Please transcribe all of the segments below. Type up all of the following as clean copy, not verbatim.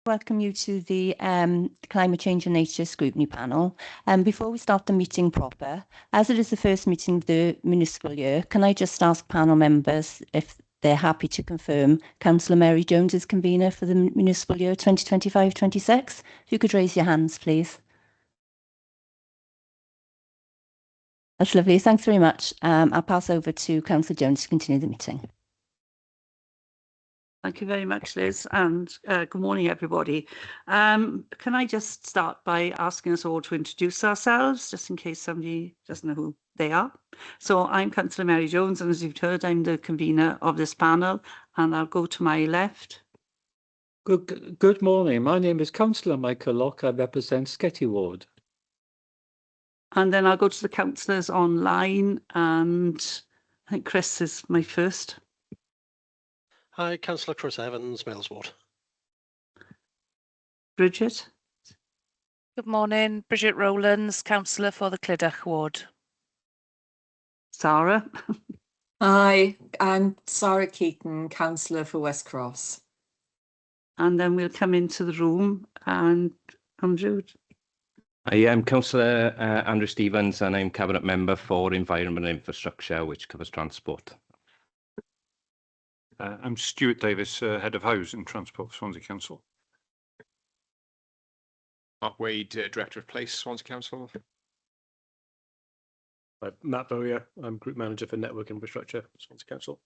Welcome you to the Climate Change and Nature Scrutiny panel. Before we start the meeting proper, as it is the first meeting of the municipal year, can I just ask panel members if they're happy to confirm Councillor Mary Jones is convener for the municipal year 2025-26? If you could raise your hands, please. That's lovely. Thanks very much. I'll pass over to Councillor Jones to continue the meeting. Thank you very much, Liz, and good morning, everybody. Can I just start by asking us all to introduce ourselves, just in case somebody doesn't know who they are. So I'm Councillor Mary Jones, and as you've heard, I'm the convener of this panel, and I'll go to my left. Good morning. My name is Councillor Michael Locke. I represent Sketty Ward. And then I'll go to the councillors online, and I think Chris is my first. Hi, Councillor Chris Evans, Mills Ward. Bridget. Good morning, Bridget Rowlands, Councillor for the Clydach Ward. Sarah. Hi, I'm Sarah Keaton, Councillor for West Cross. And then we'll come into the room, and Andrew. I am Councillor Andrew Stevens, and I'm Cabinet Member for Environment and Infrastructure, which covers transport. I'm Stuart Davis, Head of House and Transport for Swansea Council. Mark Wade, Director of Place, Swansea Council. Matt Bowyer, I'm Group Manager for Network Infrastructure, Swansea Council.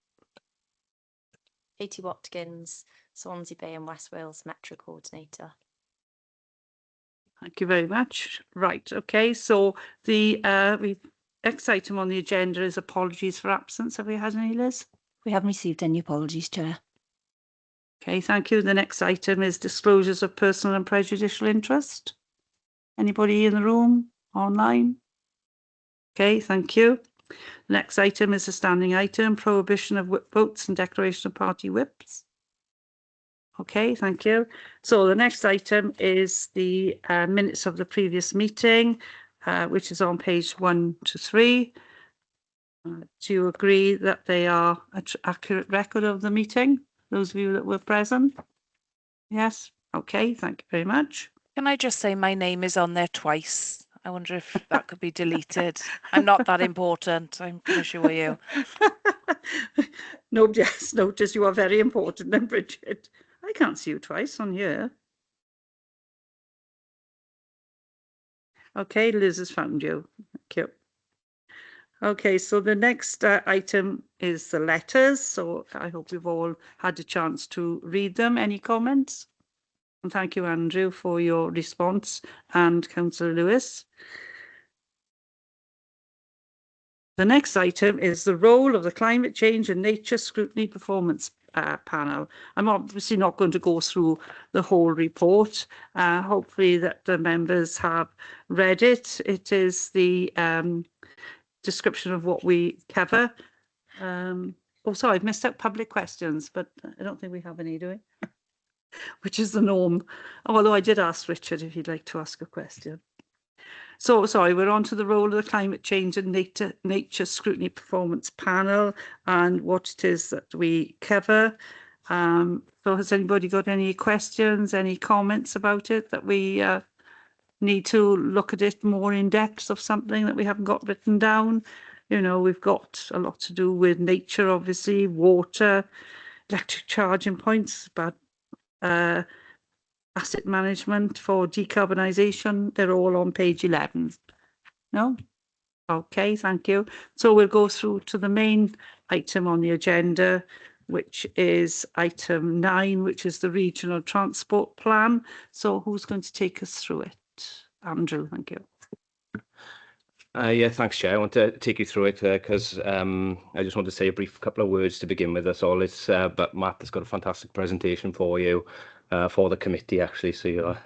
Katie Watkins, Swansea Bay and West Wales Metro Coordinator. Thank you very much. Right, okay, so the next item on the agenda is apologies for absence. Have we had any, Liz? We haven't received any apologies, Chair. Okay, thank you. The next item is disclosures of personal and prejudicial interest. Anybody in the room, online? Okay, thank you. The next item is a standing item, prohibition of whip votes and declaration of party whips. Okay, thank you. So the next item is the minutes of the previous meeting, which is on page 1 to 3. Do you agree that they are an accurate record of the meeting? Those of you that were present? Yes. Okay, thank you very much. Can I just say my name is on there twice? I wonder if that could be deleted. I'm not that important, I can assure you. Nobody has noticed you are very important then, Bridget. I can't see you twice on here. Okay, Liz has found you. Thank you. Okay, so the next item is the letters. So I hope you've all had a chance to read them. Any comments? And thank you, Andrew, for your response, and Councillor Lewis. The next item is the role of the Climate Change and Nature Scrutiny Performance panel. I'm obviously not going to go through the whole report. Hopefully that the members have read it. It is the description of what we cover. Oh, sorry, I've missed out public questions, but I don't think we have any, do we? Which is the norm. Although I did ask Richard if he'd like to ask a question. So, sorry, we're on to the role of the Climate Change and Nature Scrutiny Performance Panel and what it is that we cover. So has anybody got any questions, any comments about it, that we need to look at it more in depth of something that we haven't got written down? You know, we've got a lot to do with nature, obviously, water, electric charging points, but asset management for decarbonisation, they're all on page 11. No? Okay, thank you. So we'll go through to the main item on the agenda, which is item 9, which is the regional transport plan. So who's going to take us through it? Andrew, thank you. Yeah, thanks, Chair. I want to take you through it because I just want to say a brief couple of words to begin with. That's all. But Matt has got a fantastic presentation for you, for the committee actually. So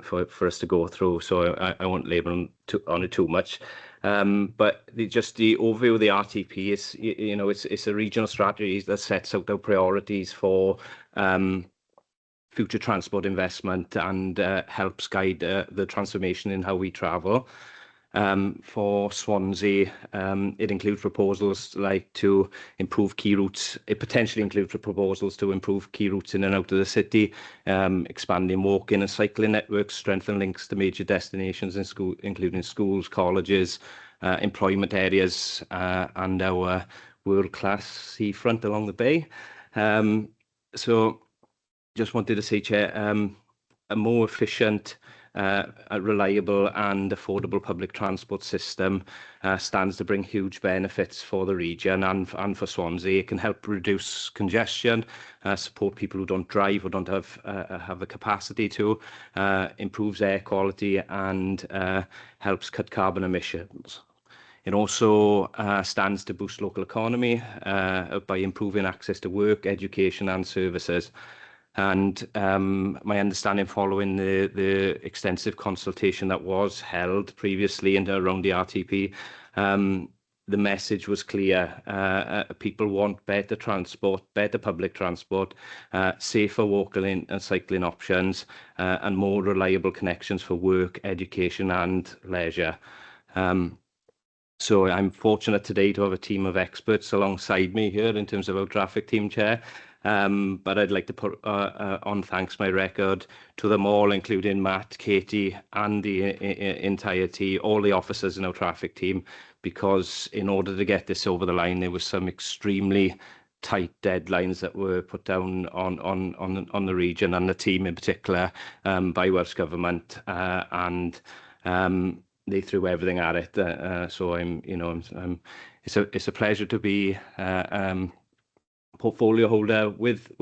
for us to go through. So I won't labour on it too much. But just the overview of the RTP is, you know, it's a regional strategy that sets out our priorities for future transport investment and helps guide the transformation in how we travel. For Swansea, it includes proposals like to improve key routes. It potentially includes proposals to improve key routes in and out of the city, expanding walking and cycling networks, strengthen links to major destinations in school, including schools, colleges, employment areas, and our world-class seafront along the bay. So just wanted to say, Chair, a more efficient, a reliable and affordable public transport system stands to bring huge benefits for the region and for Swansea. It can help reduce congestion, support people who don't drive or don't have the capacity to, improves air quality and helps cut carbon emissions. It also stands to boost local economy by improving access to work, education and services. And my understanding following the extensive consultation that was held previously around the RTP, the message was clear. People want better transport, better public transport, safer walking and cycling options, and more reliable connections for work, education and leisure. So I'm fortunate today to have a team of experts alongside me here in terms of our traffic team, Chair. But I'd like to put on thanks my record to them all, including Matt, Katie and the entire team, all the officers in our traffic team, because in order to get this over the line, there was some extremely tight deadlines that were put down on the region and the team in particular by Welsh Government, and they threw everything at it. So it's a pleasure to be portfolio holder with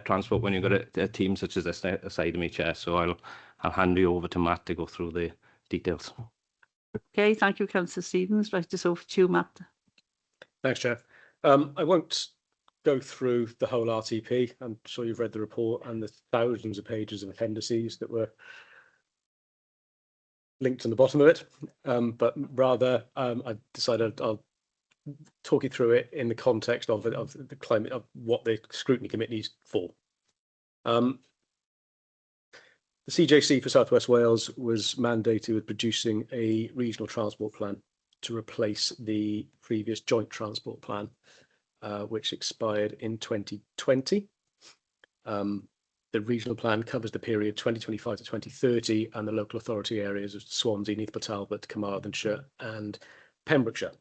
transport when you've got a team such as this aside of me, Chair. So I'll hand you over to Matt to go through the details. Okay, thank you, Councillor Stevens. Right, it's over to you, Matt. Thanks, Chair. I won't go through the whole RTP. I'm sure you've read the report and the thousands of pages of appendices that were linked on the bottom of it, but rather I decided I'll talk you through it in the context of the climate, of what the Scrutiny Committee is for. The CJC for South West Wales was mandated with producing a regional transport plan to replace the previous joint transport plan, which expired in 2020. The regional plan covers the period 2025 to 2030 and the local authority areas of Swansea, Neath Talbot, Carmarthenshire and Pembrokeshire.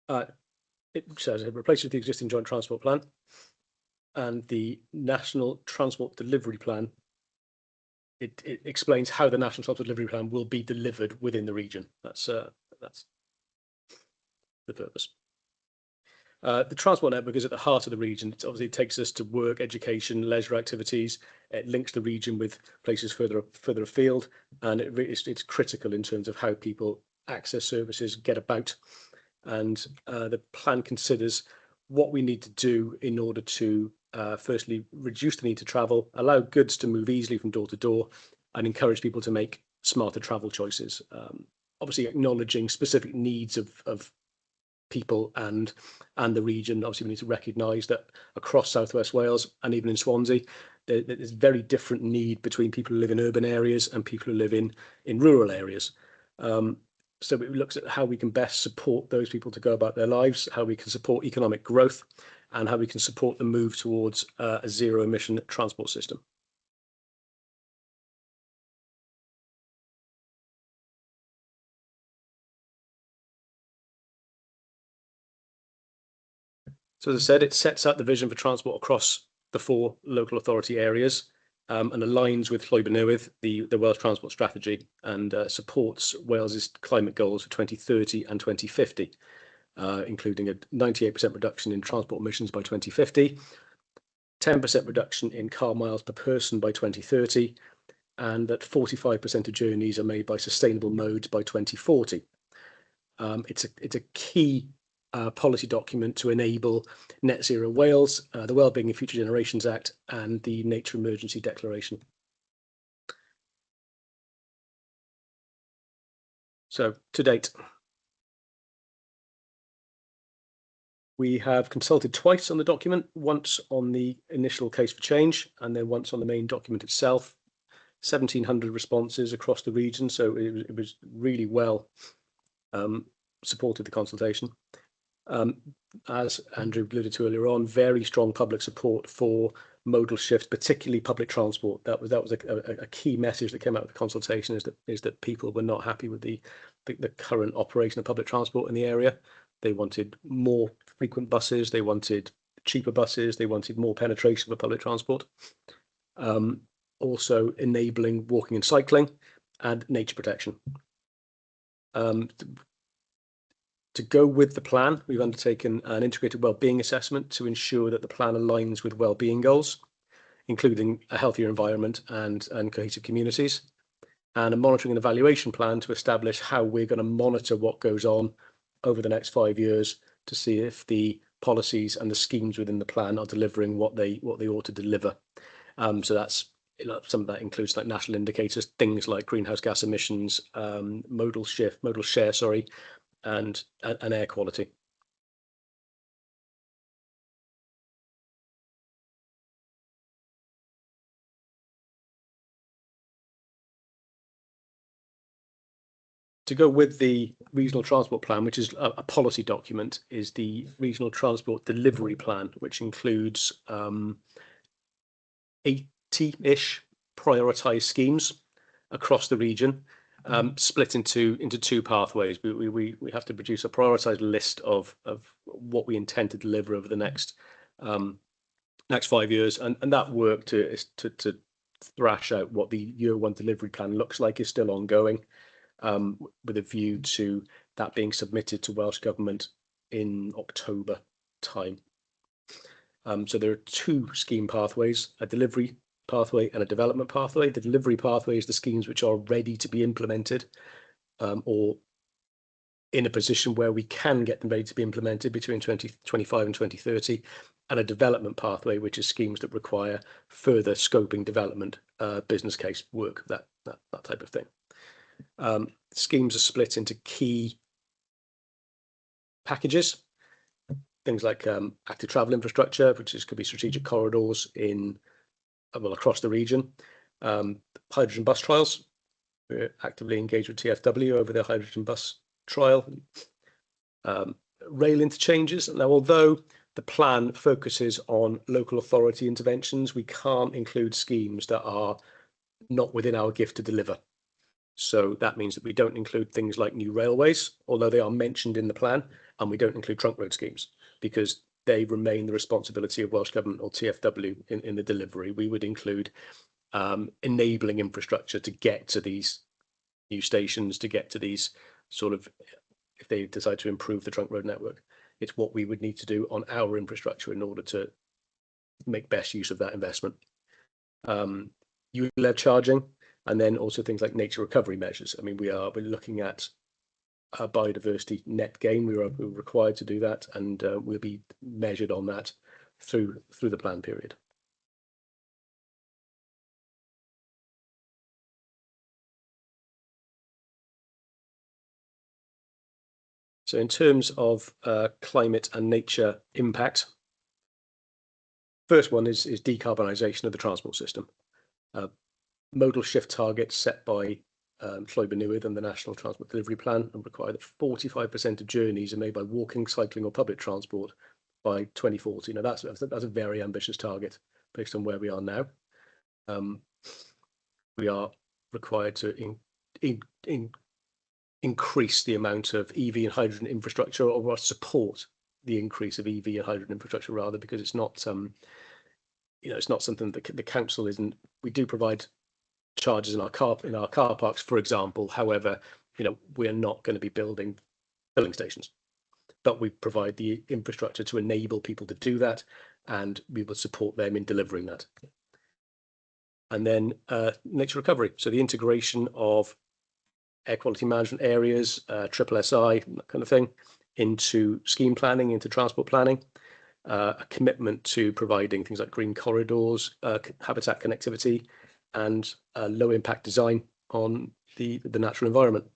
It says it replaces the existing joint transport plan, and the National Transport Delivery Plan, it explains how the National Transport Delivery Plan will be delivered within the region. That's the purpose. The transport network is at the heart of the region. It obviously takes us to work, education, leisure activities. It links the region with places further afield, and it's critical in terms of how people access services, get about. And the plan considers what we need to do in order to firstly reduce the need to travel, allow goods to move easily from door to door, and encourage people to make smarter travel choices. Obviously acknowledging specific needs of people and the region. Obviously, we need to recognise that across South West Wales and even in Swansea, there's very different need between people who live in urban areas and people who live in rural areas. So it looks at how we can best support those people to go about their lives, how we can support economic growth, and how we can support the move towards a zero-emission transport system. So as I said, it sets out the vision for transport across the 4 local authority areas, and aligns with Llwybr Newydd, the Welsh Transport Strategy, and supports Wales's climate goals for 2030 and 2050, including a 98% reduction in transport emissions by 2050, 10% reduction in car miles per person by 2030, and that 45% of journeys are made by sustainable modes by 2040. It's a key policy document to enable Net Zero Wales, the Wellbeing and Future Generations Act, and the Nature Emergency Declaration. So, to date, we have consulted twice on the document, once on the initial case for change, and then once on the main document itself. 1,700 responses across the region, so it was really well supported, the consultation. As Andrew alluded to earlier on, very strong public support for modal shifts, particularly public transport. That was a key message that came out of the consultation, is that people were not happy with the current operation of public transport in the area. They wanted more frequent buses, they wanted cheaper buses, they wanted more penetration of public transport. Also enabling walking and cycling and nature protection. To go with the plan, we've undertaken an integrated wellbeing assessment to ensure that the plan aligns with wellbeing goals, including a healthier environment and cohesive communities, and a monitoring and evaluation plan to establish how we're going to monitor what goes on over the next 5 years to see if the policies and the schemes within the plan are delivering what they ought to deliver. So that's, some of that includes like national indicators, things like greenhouse gas emissions, modal share, and air quality. To go with the regional transport plan, which is a policy document, is the regional transport delivery plan, which includes 80-ish prioritised schemes across the region, split into two pathways. We have to produce a prioritised list of what we intend to deliver over the next 5 years, and that work to thrash out what the year one delivery plan looks like is still ongoing, with a view to that being submitted to Welsh Government in October time. So there are two scheme pathways, a delivery pathway and a development pathway. The delivery pathway is the schemes which are ready to be implemented, or in a position where we can get them ready to be implemented between 2025 and 2030, and a development pathway, which is schemes that require further scoping, development, business case work, that type of thing. Schemes are split into key packages, things like active travel infrastructure, which could be strategic corridors across the region. Hydrogen bus trials, we're actively engaged with TfW over their hydrogen bus trial. Rail interchanges. Now, although the plan focuses on local authority interventions, we can't include schemes that are not within our gift to deliver. So that means that we don't include things like new railways, although they are mentioned in the plan, and we don't include trunk road schemes because they remain the responsibility of Welsh Government or TfW in the delivery. We would include enabling infrastructure to get to these new stations, to get to these sort of, if they decide to improve the trunk road network, it's what we would need to do on our infrastructure in order to make best use of that investment. ULEV charging, and then also things like nature recovery measures. I mean, we're looking at a biodiversity net gain. We're required to do that, and we'll be measured on that through the plan period. So in terms of climate and nature impact, first one is decarbonisation of the transport system. Modal shift targets set by Llwybr Newydd and the National Transport Delivery Plan and require that 45% of journeys are made by walking, cycling or public transport by 2040. Now that's a very ambitious target based on where we are now. We are required to increase the amount of EV and hydrogen infrastructure, or support the increase of EV and hydrogen infrastructure rather, because it's not it's not something that the council isn't. We do provide charges in our car parks, for example. However, we're not going to be building filling stations, but we provide the infrastructure to enable people to do that, and we will support them in delivering that. And then nature recovery, so the integration of air quality management areas, SSI, that kind of thing, into scheme planning, into transport planning. A commitment to providing things like green corridors, habitat connectivity, and low impact design on the natural environment.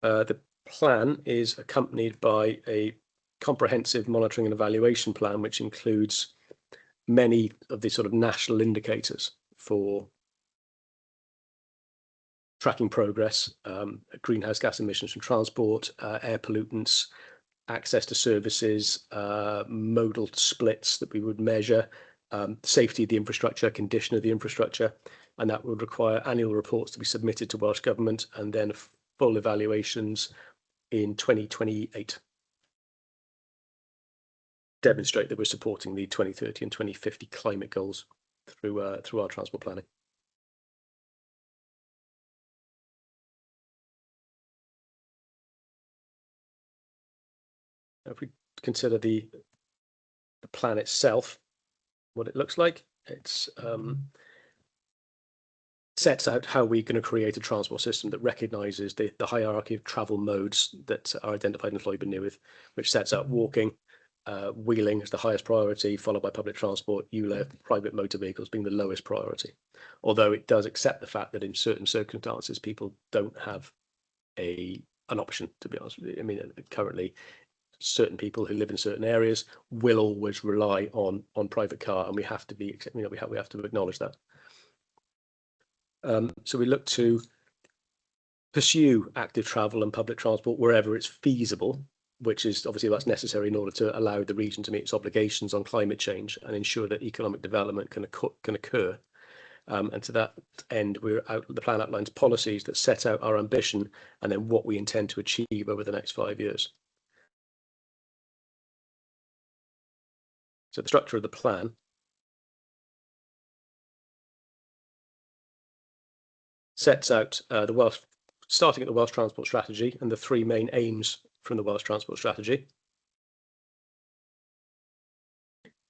The plan is accompanied by a comprehensive monitoring and evaluation plan, which includes many of the sort of national indicators for tracking progress, greenhouse gas emissions from transport, air pollutants, access to services, modal splits that we would measure, safety of the infrastructure, condition of the infrastructure, and that would require annual reports to be submitted to Welsh Government and then full evaluations in 2028. Demonstrate that we're supporting the 2030 and 2050 climate goals through our transport planning. If we consider the plan itself, what it looks like, it's sets out how we're going to create a transport system that recognises the hierarchy of travel modes that are identified in Lloyd Newydd, which sets out walking, wheeling as the highest priority, followed by public transport, ULEV, private motor vehicles being the lowest priority. Although it does accept the fact that in certain circumstances people don't have an option, to be honest with you. I mean, currently certain people who live in certain areas will always rely on private car, and we have to be, we have to acknowledge that. So we look to pursue active travel and public transport wherever it's feasible, which is obviously that's necessary in order to allow the region to meet its obligations on climate change and ensure that economic development can occur. And to that end, the plan outlines policies that set out our ambition and then what we intend to achieve over the next 5 years. So the structure of the plan sets out starting at the Welsh Transport Strategy and the 3 main aims from the Welsh Transport Strategy,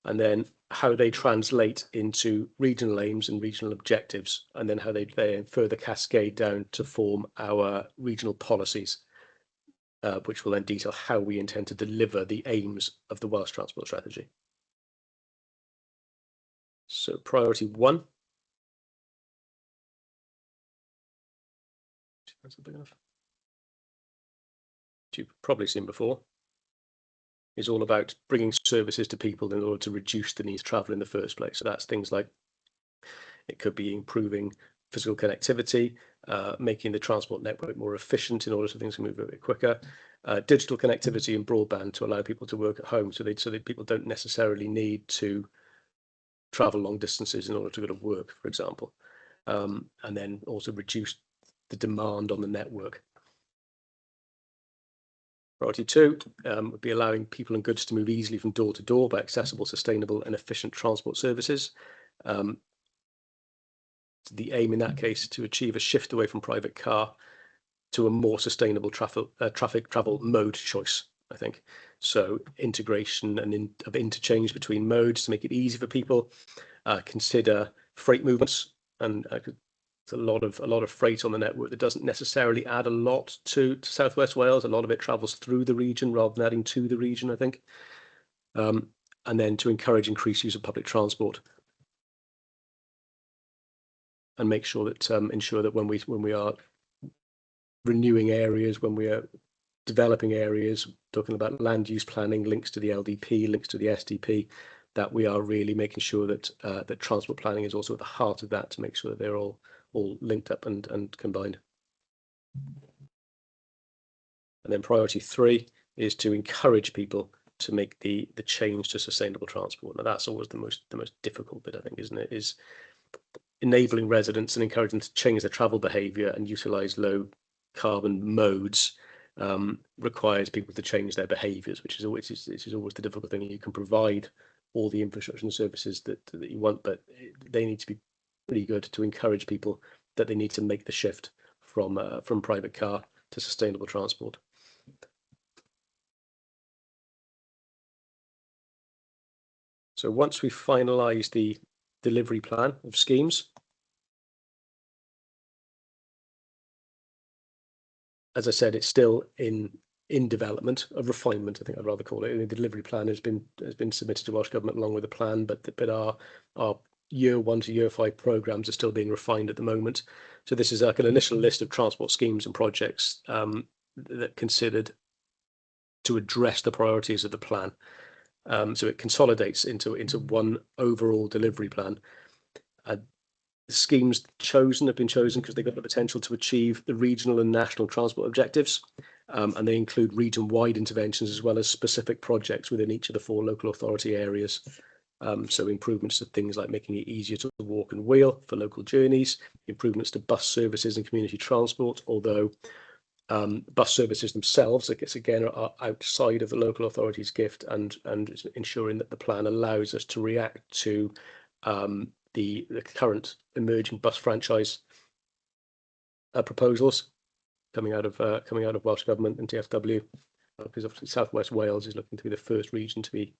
and then how they translate into regional aims and regional objectives, and then how they further cascade down to form our regional policies, which will then detail how we intend to deliver the aims of the Welsh Transport Strategy. So priority 1. That's big enough. You've probably seen before, is all about bringing services to people in order to reduce the need to travel in the first place. So that's things like, it could be improving physical connectivity, making the transport network more efficient in order so things can move a bit quicker, digital connectivity and broadband to allow people to work at home so that people don't necessarily need to travel long distances in order to go to work, for example, and then also reduce the demand on the network. Priority 2 would be allowing people and goods to move easily from door to door by accessible, sustainable and efficient transport services. The aim in that case is to achieve a shift away from private car to a more sustainable traffic travel mode choice, I think. So integration and of interchange between modes to make it easy for people. Consider freight movements, and it's a lot of freight on the network that doesn't necessarily add a lot to South West Wales. A lot of it travels through the region rather than adding to the region, I think. And then to encourage increased use of public transport, and make sure that ensure that when we are renewing areas, when we are developing areas, talking about land use planning, links to the LDP, links to the SDP, that we are really making sure that that transport planning is also at the heart of that, to make sure that they're all linked up and combined. And then priority 3 is to encourage people to make the change to sustainable transport. Now that's always the most difficult bit, I think, isn't it? Is enabling residents and encouraging them to change their travel behaviour and utilise low carbon modes requires people to change their behaviours, which is always the difficult thing. You can provide all the infrastructure and services that you want, but they need to be pretty good to encourage people that they need to make the shift from private car to sustainable transport. So once we finalise the delivery plan of schemes, as I said, it's still in development, of refinement, I think I'd rather call it. The delivery plan has been submitted to Welsh Government along with the plan, but our year 1 to year 5 programmes are still being refined at the moment. So this is like an initial list of transport schemes and projects that considered to address the priorities of the plan. So it consolidates into one overall delivery plan. The schemes chosen have been chosen because they've got the potential to achieve the regional and national transport objectives, and they include region-wide interventions as well as specific projects within each of the 4 local authority areas. So improvements to things like making it easier to walk and wheel for local journeys, improvements to bus services and community transport, although bus services themselves, I guess, again, are outside of the local authority's gift, and ensuring that the plan allows us to react to the current emerging bus franchise proposals coming out of Welsh Government and TfW, because obviously South West Wales is looking to be the first region to be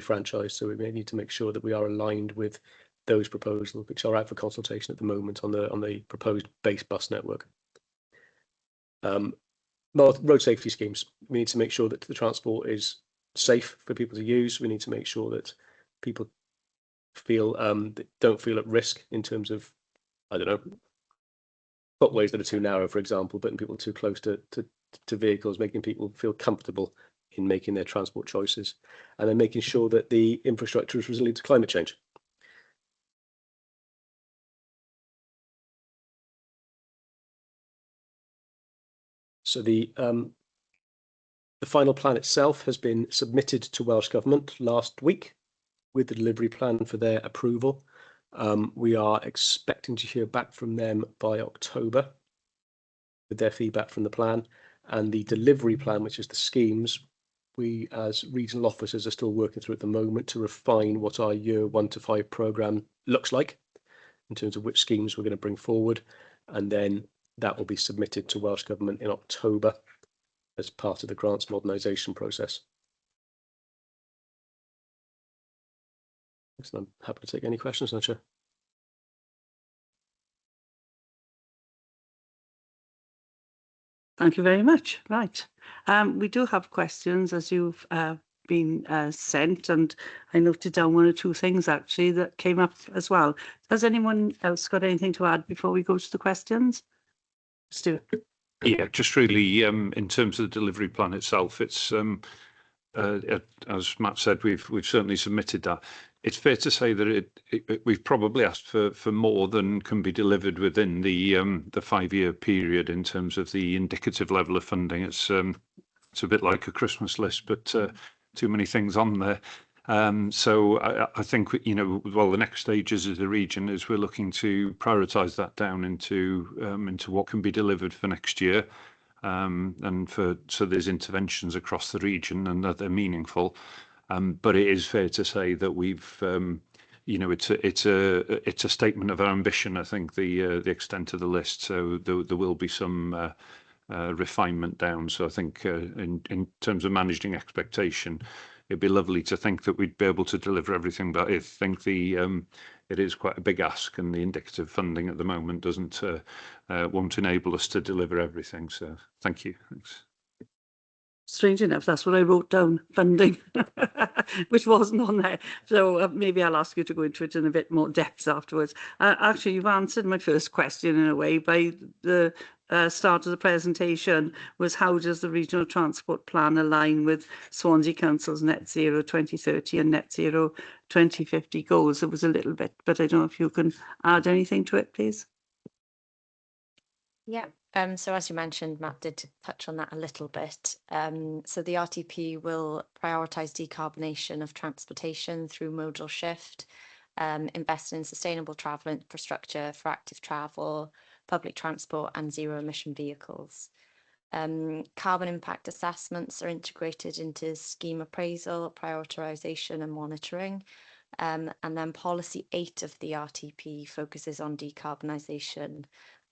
franchised. So we may need to make sure that we are aligned with those proposals, which are out for consultation at the moment on the proposed base bus network. Road safety schemes. We need to make sure that the transport is safe for people to use. We need to make sure that people feel don't feel at risk in terms of, I don't know, footways that are too narrow, for example, putting people too close to vehicles, making people feel comfortable in making their transport choices, and then making sure that the infrastructure is resilient to climate change. So the final plan itself has been submitted to Welsh Government last week with the delivery plan for their approval. We are expecting to hear back from them by October with their feedback from the plan, and the delivery plan, which is the schemes, we as regional officers are still working through at the moment to refine what our year 1 to 5 programme looks like in terms of which schemes we're going to bring forward, and then that will be submitted to Welsh Government in October as part of the grants modernisation process. So I'm happy to take any questions, Chair. Thank you very much. Right. We do have questions as you've been sent, and I noted down 1 or 2 things actually that came up as well. Has anyone else got anything to add before we go to the questions? Stuart. Yeah, just really in terms of the delivery plan itself, it's as Matt said, we've certainly submitted that. It's fair to say that we've probably asked for more than can be delivered within the 5-year period in terms of the indicative level of funding. It's a bit like a Christmas list, but too many things on there. So I think, you know, well, the next stages as a region is we're looking to prioritise that down into what can be delivered for next year. And so there's interventions across the region and that they're meaningful. But it is fair to say that we've, you know, it's a statement of our ambition. I think the extent of the list. So there will be some refinement down. So I think in terms of managing expectation, it'd be lovely to think that we'd be able to deliver everything. But I think it is quite a big ask, and the indicative funding at the moment won't enable us to deliver everything. So thank you. Thanks. Strange enough, that's what I wrote down, funding, which wasn't on there. So maybe I'll ask you to go into it in a bit more depth afterwards. Actually, you've answered my first question in a way by the start of the presentation, was how does the regional transport plan align with Swansea Council's net zero 2030 and net zero 2050 goals? It was a little bit, but I don't know if you can add anything to it, please. Yeah. So as you mentioned, Matt did touch on that a little bit. So the RTP will prioritise decarbonation of transportation through modal shift, invest in sustainable travel infrastructure for active travel, public transport and zero emission vehicles. Carbon impact assessments are integrated into scheme appraisal, prioritisation and monitoring. And then policy 8 of the RTP focuses on decarbonisation,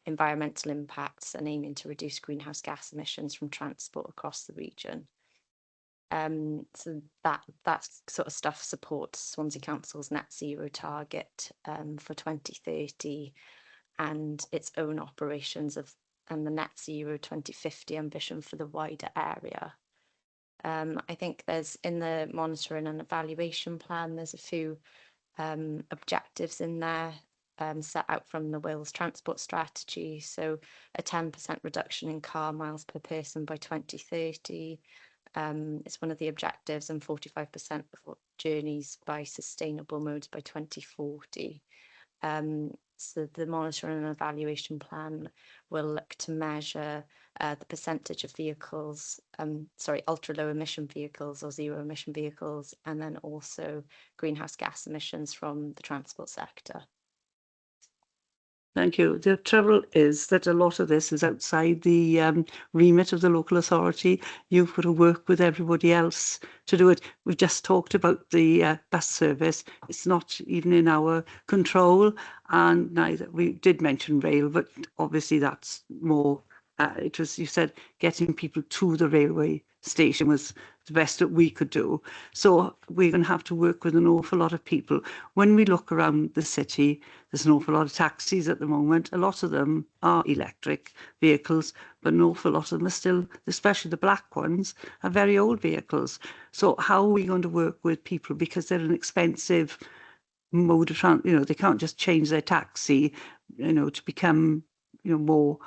environmental impacts and aiming to reduce greenhouse gas emissions from transport across the region. So that sort of stuff supports Swansea Council's net zero target for 2030 and its own operations and the net zero 2050 ambition for the wider area. I think there's in the monitoring and evaluation plan, there's a few objectives in there set out from the Wales Transport Strategy. So a 10% reduction in car miles per person by 2030, It's one of the objectives, and 45% of journeys by sustainable modes by 2040. So the monitoring and evaluation plan will look to measure the percentage of vehicles, ultra low emission vehicles or zero emission vehicles, and then also greenhouse gas emissions from the transport sector. Thank you. The trouble is that a lot of this is outside the remit of the local authority. You've got to work with everybody else to do it. We've just talked about the bus service. It's not even in our control, and neither we did mention rail, but obviously that's more. It was, you said, getting people to the railway station was the best that we could do. So we're going to have to work with an awful lot of people. When we look around the city, there's an awful lot of taxis at the moment. A lot of them are electric vehicles, but an awful lot of them are still, especially the black ones, are very old vehicles. So how are we going to work with people? Because they're an expensive mode of transport. You know, they can't just change their taxi, you know, to become, you know, more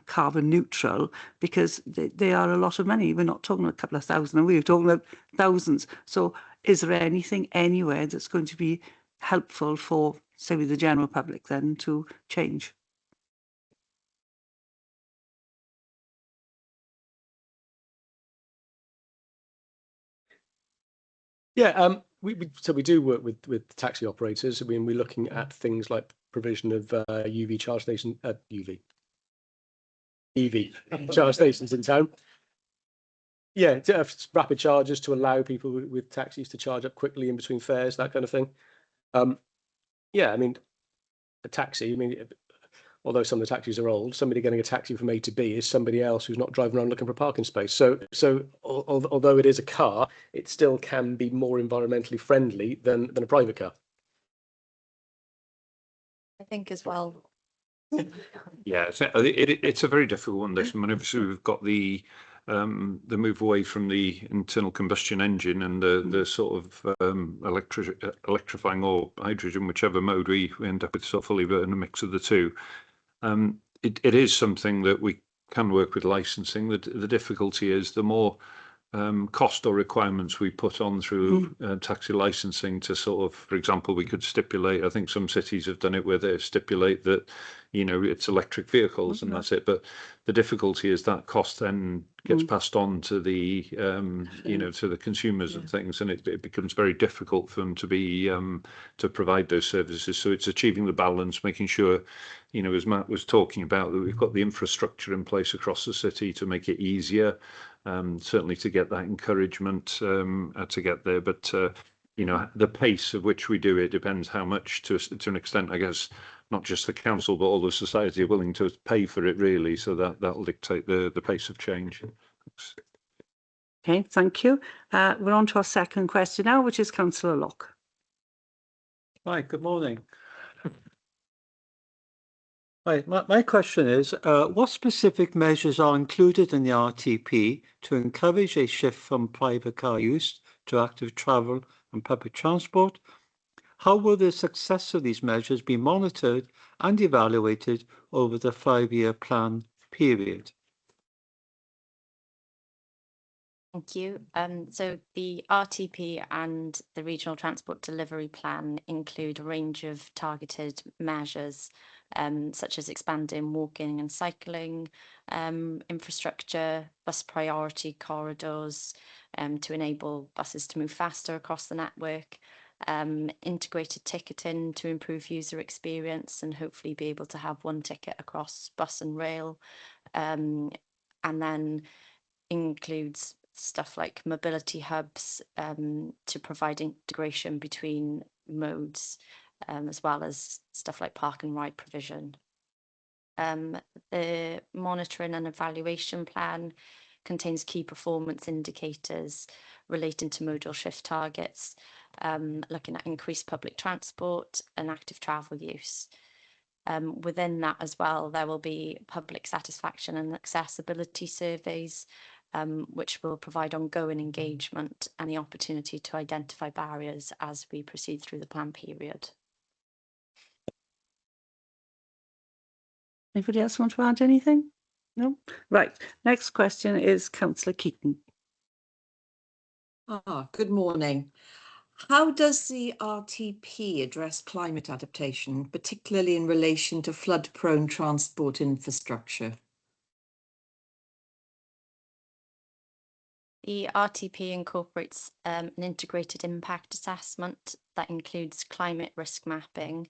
carbon neutral, because they are a lot of money. We're not talking a couple of thousand, we're talking about thousands. So is there anything anywhere that's going to be helpful for, say, the general public then to change? Yeah, we do work with taxi operators. I mean, we're looking at things like provision of EV charge station, EV charge stations in town. Yeah, to have rapid chargers to allow people with taxis to charge up quickly in between fares, that kind of thing. Yeah, I mean, a taxi, I mean, although some of the taxis are old, somebody getting a taxi from A to B is somebody else who's not driving around looking for a parking space. So although it is a car, it still can be more environmentally friendly than a private car. I think as well. Yeah, it's a very difficult one. This one, obviously, we've got the move away from the internal combustion engine and the sort of electrifying or hydrogen, whichever mode we end up with, sort of fully in a mix of the two. It is something that we can work with licensing. The difficulty is the more cost or requirements we put on through taxi licensing to sort of, for example, we could stipulate, I think some cities have done it where they stipulate that, you know, it's electric vehicles and that's it. But the difficulty is that cost then gets passed on to the, you know, to the consumers and things, and it becomes very difficult for them to be, to provide those services. So it's achieving the balance, making sure, you know, as Matt was talking about, that we've got the infrastructure in place across the city to make it easier. Certainly to get that encouragement to get there, but you know, the pace of which we do it depends how much, to an extent, I guess, not just the council but all the society are willing to pay for it, really. So that'll dictate the pace of change. Thanks. Okay, thank you. We're on to our second question now, which is Councillor Locke. Hi, good morning. Right, my question is, what specific measures are included in the RTP to encourage a shift from private car use to active travel and public transport? How will the success of these measures be monitored and evaluated over the 5-year plan period? Thank you. So the RTP and the Regional Transport Delivery Plan include a range of targeted measures, such as expanding walking and cycling infrastructure, bus priority corridors to enable buses to move faster across the network, integrated ticketing to improve user experience and hopefully be able to have one ticket across bus and rail, and then includes stuff like mobility hubs to provide integration between modes, as well as stuff like park and ride provision. The monitoring and evaluation plan contains key performance indicators relating to modal shift targets, looking at increased public transport and active travel use. Within that as well, there will be public satisfaction and accessibility surveys, which will provide ongoing engagement and the opportunity to identify barriers as we proceed through the plan period. Anybody else want to add anything? No? Right. Next question is Councillor Keaton. Good morning. How does the RTP address climate adaptation, particularly in relation to flood-prone transport infrastructure? The RTP incorporates an integrated impact assessment that includes climate risk mapping,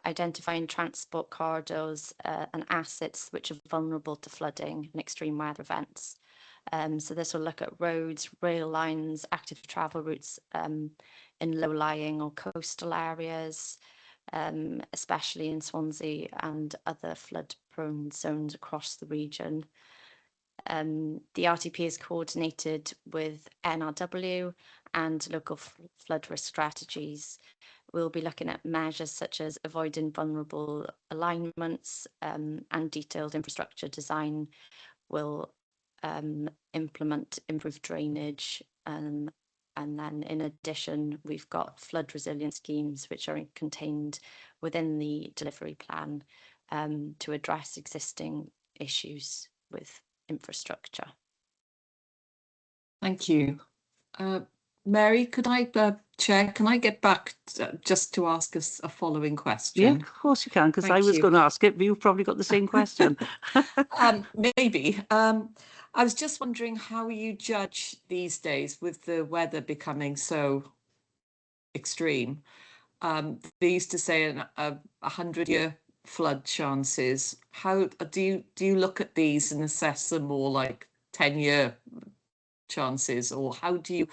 identifying transport corridors and assets which are vulnerable to flooding and extreme weather events. So this will look at roads, rail lines, active travel routes in low-lying or coastal areas, especially in Swansea and other flood-prone zones across the region. The RTP is coordinated with NRW and local flood risk strategies. We'll be looking at measures such as avoiding vulnerable alignments and detailed infrastructure design. Will implement improved drainage, and then in addition we've got flood resilience schemes which are contained within the delivery plan to address existing issues with infrastructure. Thank you. Mary, could I, Chair, can I get back just to ask us a following question? Yeah, of course you can, because I was going to ask it, but you've probably got the same question. Maybe. I was just wondering how you judge these days with the weather becoming so extreme. They used to say a 100-year flood chances. How do you look at these and assess them more like 10-year chances, or how do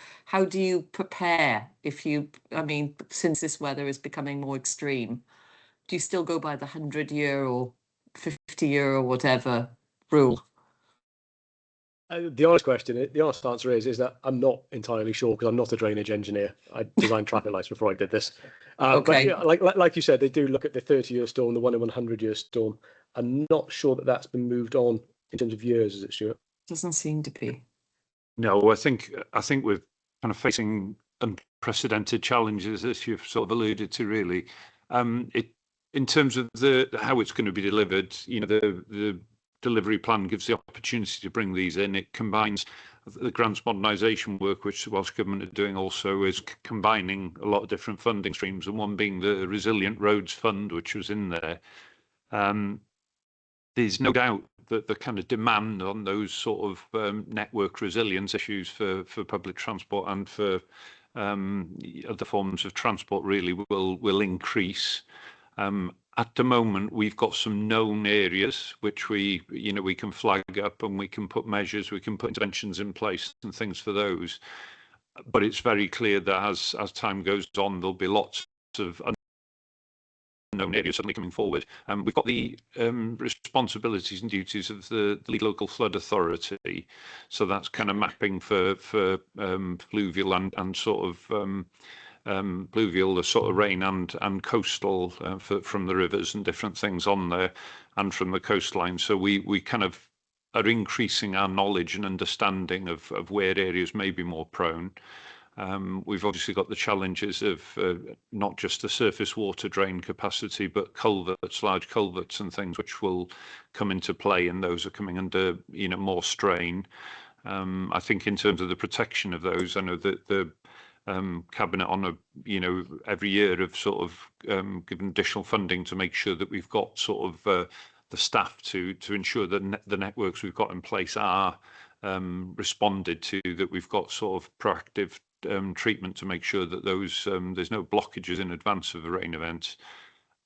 you prepare if you, I mean, since this weather is becoming more extreme, do you still go by the 100-year or 50-year or whatever rule? The honest answer is that I'm not entirely sure, because I'm not a drainage engineer. I designed traffic lights before I did this. Okay. But yeah, like you said, they do look at the 30-year storm, the 1 in 100-year storm. I'm not sure that that's been moved on in terms of years, is it, Stuart? Doesn't seem to be. No, I think we're kind of facing unprecedented challenges, as you've sort of alluded to, really. In terms of how it's going to be delivered, you know, the delivery plan gives the opportunity to bring these in. It combines the grants modernisation work, which the Welsh Government are doing, also is combining a lot of different funding streams, and one being the Resilient Roads Fund, which was in there. There's no doubt that the kind of demand on those sort of network resilience issues for public transport and for other forms of transport really will increase. At the moment, we've got some known areas which we can flag up, and we can put measures, we can put interventions in place and things for those. But it's very clear that as time goes on, there'll be lots of unknown areas suddenly coming forward. We've got the responsibilities and duties of the local flood authority, so that's kind of mapping for fluvial and sort of pluvial, the sort of rain and coastal from the rivers and different things on there, and from the coastline. So we kind of are increasing our knowledge and understanding of where areas may be more prone. We've obviously got the challenges of not just the surface water drain capacity, but culverts, large culverts and things which will come into play, and those are coming under more strain. I think in terms of the protection of those, I know that the Cabinet on every year have sort of given additional funding to make sure that we've got sort of the staff to ensure that the networks we've got in place are responded to, that we've got sort of proactive treatment to make sure that those there's no blockages in advance of a rain event.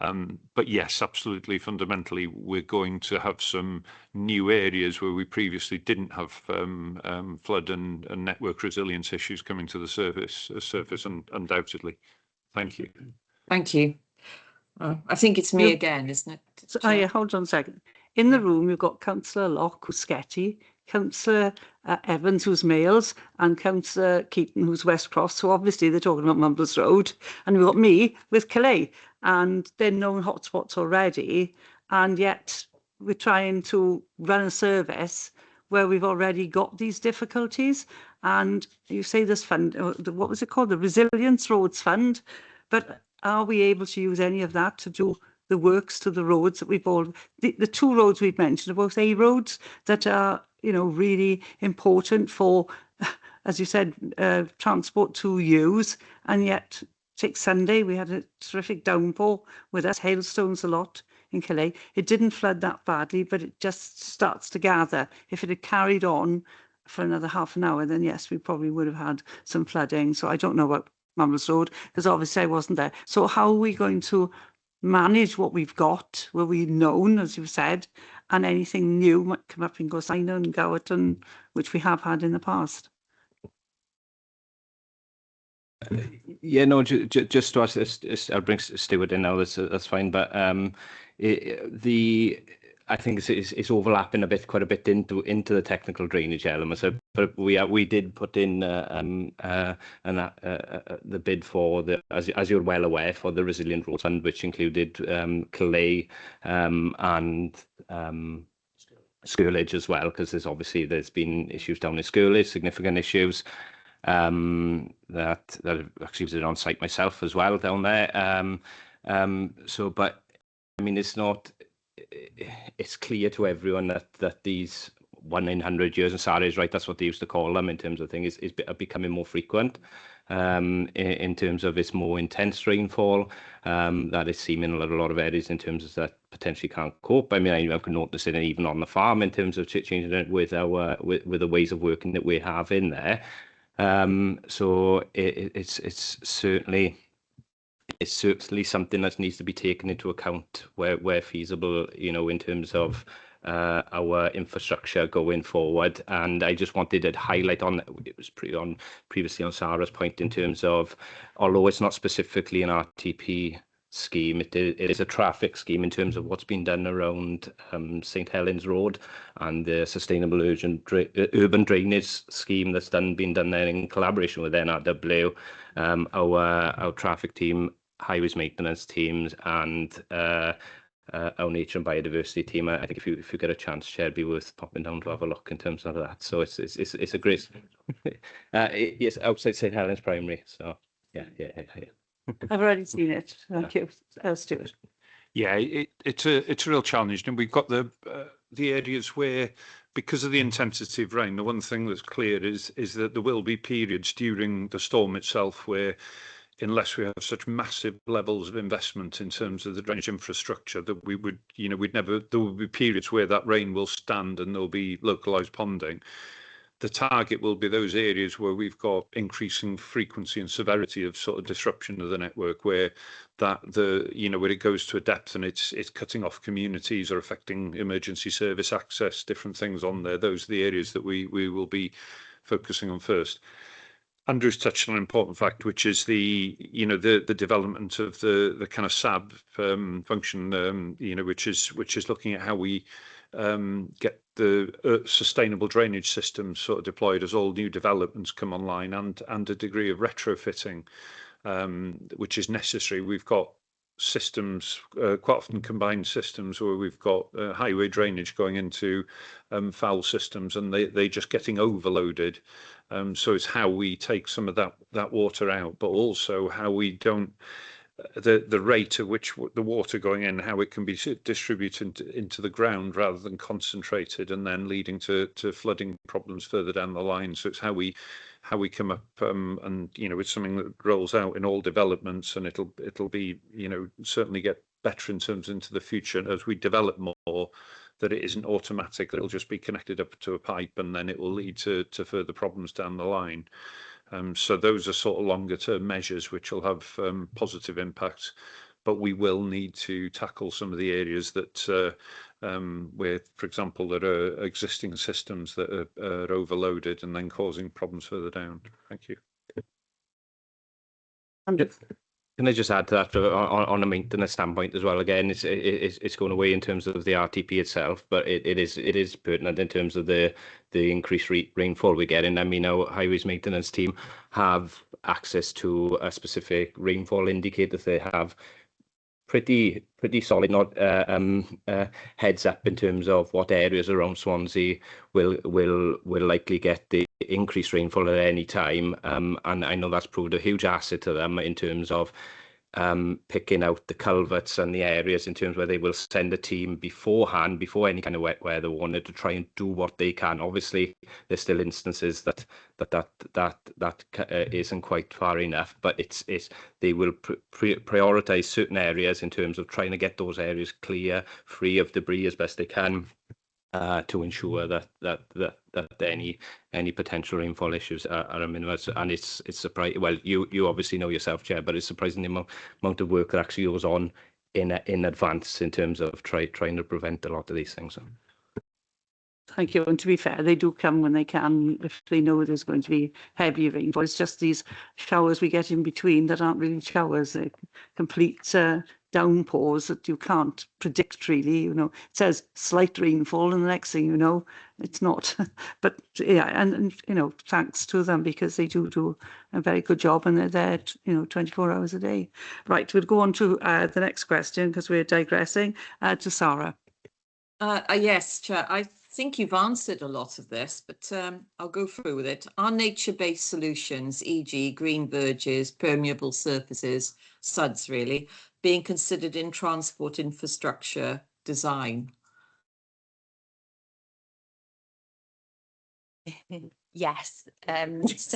But yes, absolutely, fundamentally, we're going to have some new areas where we previously didn't have flood and network resilience issues coming to the surface, and undoubtedly. Thank you. Thank you. I think it's me again, isn't it? So, yeah, hold on a second. In the room, you've got Councillor Locke, who's Sketty, Councillor Evans, who's Males, and Councillor Keaton, who's West Cross. So obviously they're talking about Mumbles Road. And we've got me with Calais, and they're known hotspots already. And yet we're trying to run a service where we've already got these difficulties. And you say this fund, what was it called? The Resilience Roads Fund. But are we able to use any of that to do the works to the roads that we've all, the two roads we've mentioned are both A roads that are, really important for as you said, transport to use, and yet take Sunday, we had a terrific downpour with us, hailstones a lot in Calais. It didn't flood that badly, but it just starts to gather. If it had carried on for another half an hour, then yes, we probably would have had some flooding. So I don't know about Mammoth Road, because obviously I wasn't there. So how are we going to manage what we've got? Will we known, as you said, and anything new might come up in Gorsina and Gowerton, which we have had in the past? Yeah, no, just to ask, I'll bring Stuart in now. That's fine. But I think it's overlapping quite a bit into the technical drainage elements. But we did put in the bid for the, as you're well aware, for the Resilient Road Fund, which included Calais and Skirlage as well, because there's been issues down in Skirlage, significant issues. That actually was on site myself as well down there. But I mean, it's clear to everyone that these 1 in 100 years, and Sarah is right, that's what they used to call them in terms of things, is becoming more frequent. In terms of its more intense rainfall, that is seen in a lot of areas in terms of that potentially can't cope. I mean, I've noticed it even on the farm in terms of changing it with the ways of working that we have in there. So it's certainly something that needs to be taken into account where feasible, in terms of our infrastructure going forward. And I just wanted to highlight it was previously on Sarah's point in terms of, although it's not specifically an RTP scheme, it is a traffic scheme in terms of what's been done around St Helens Road and the sustainable urban drainage scheme that's been done there in collaboration with NRW, our traffic team, highways maintenance teams, and our nature and biodiversity team. I think if you get a chance, Chair, it'd be worth popping down to have a look in terms of that. So it's a great yes, outside St Helens Primary. So yeah. I've already seen it. Thank you, Stuart. Yeah, it's a real challenge, and we've got the areas where, because of the intensity of rain, the one thing that's clear is that there will be periods during the storm itself where, unless we have such massive levels of investment in terms of the drainage infrastructure, that there will be periods where that rain will stand and there'll be localized ponding. The target will be those areas where we've got increasing frequency and severity of sort of disruption of the network, where where it goes to a depth and it's cutting off communities or affecting emergency service access, different things on there. Those are the areas that we will be focusing on first. Andrew's touched on an important fact, which is the development of the kind of SAB function, which is looking at how we get the sustainable drainage system sort of deployed as all new developments come online, and a degree of retrofitting, which is necessary. We've got systems, quite often combined systems, where we've got highway drainage going into foul systems, and they just getting overloaded. So it's how we take some of that water out, but also how we don't, the rate at which the water going in, how it can be distributed into the ground rather than concentrated and then leading to flooding problems further down the line. So it's how we come up, and it's something that rolls out in all developments, and it'll be certainly get better in terms into the future as we develop more, that it isn't automatic, that it'll just be connected up to a pipe and then it will lead to further problems down the line. So those are sort of longer term measures which will have positive impacts, but we will need to tackle some of the areas that where, for example, there are existing systems that are overloaded and then causing problems further down. Thank you. Can I just add to that on a maintenance standpoint as well? Again, it's going away in terms of the RTP itself, but it is pertinent in terms of the increased rainfall we're getting. I mean, our highways maintenance team have access to a specific rainfall indicator. They have pretty solid heads up in terms of what areas around Swansea will likely get the increased rainfall at any time, and I know that's proved a huge asset to them in terms of picking out the culverts and the areas in terms where they will send a team beforehand, before any kind of wet weather warning, to try and do what they can. Obviously, there's still instances that isn't quite far enough, but they will prioritise certain areas in terms of trying to get those areas clear, free of debris as best they can. To ensure that any potential rainfall issues are minimised. And it's surprising. Well, you obviously know yourself, Chair, but it's surprising the amount of work that actually goes on in advance in terms of trying to prevent a lot of these things. Thank you. And to be fair, they do come when they can, if they know there's going to be heavy rainfall. It's just these showers we get in between that aren't really showers. They're complete downpours that you can't predict really. You know, it says slight rainfall, and the next thing you know, it's not. But yeah, and you know, thanks to them, because they do a very good job, and they're there, 24 hours a day. Right, we'll go on to the next question, because we're digressing, to Sarah. Yes, Chair. I think you've answered a lot of this, but I'll go through with it. Are nature-based solutions, e.g. green verges, permeable surfaces, SUDs really, being considered in transport infrastructure design? Yes. That's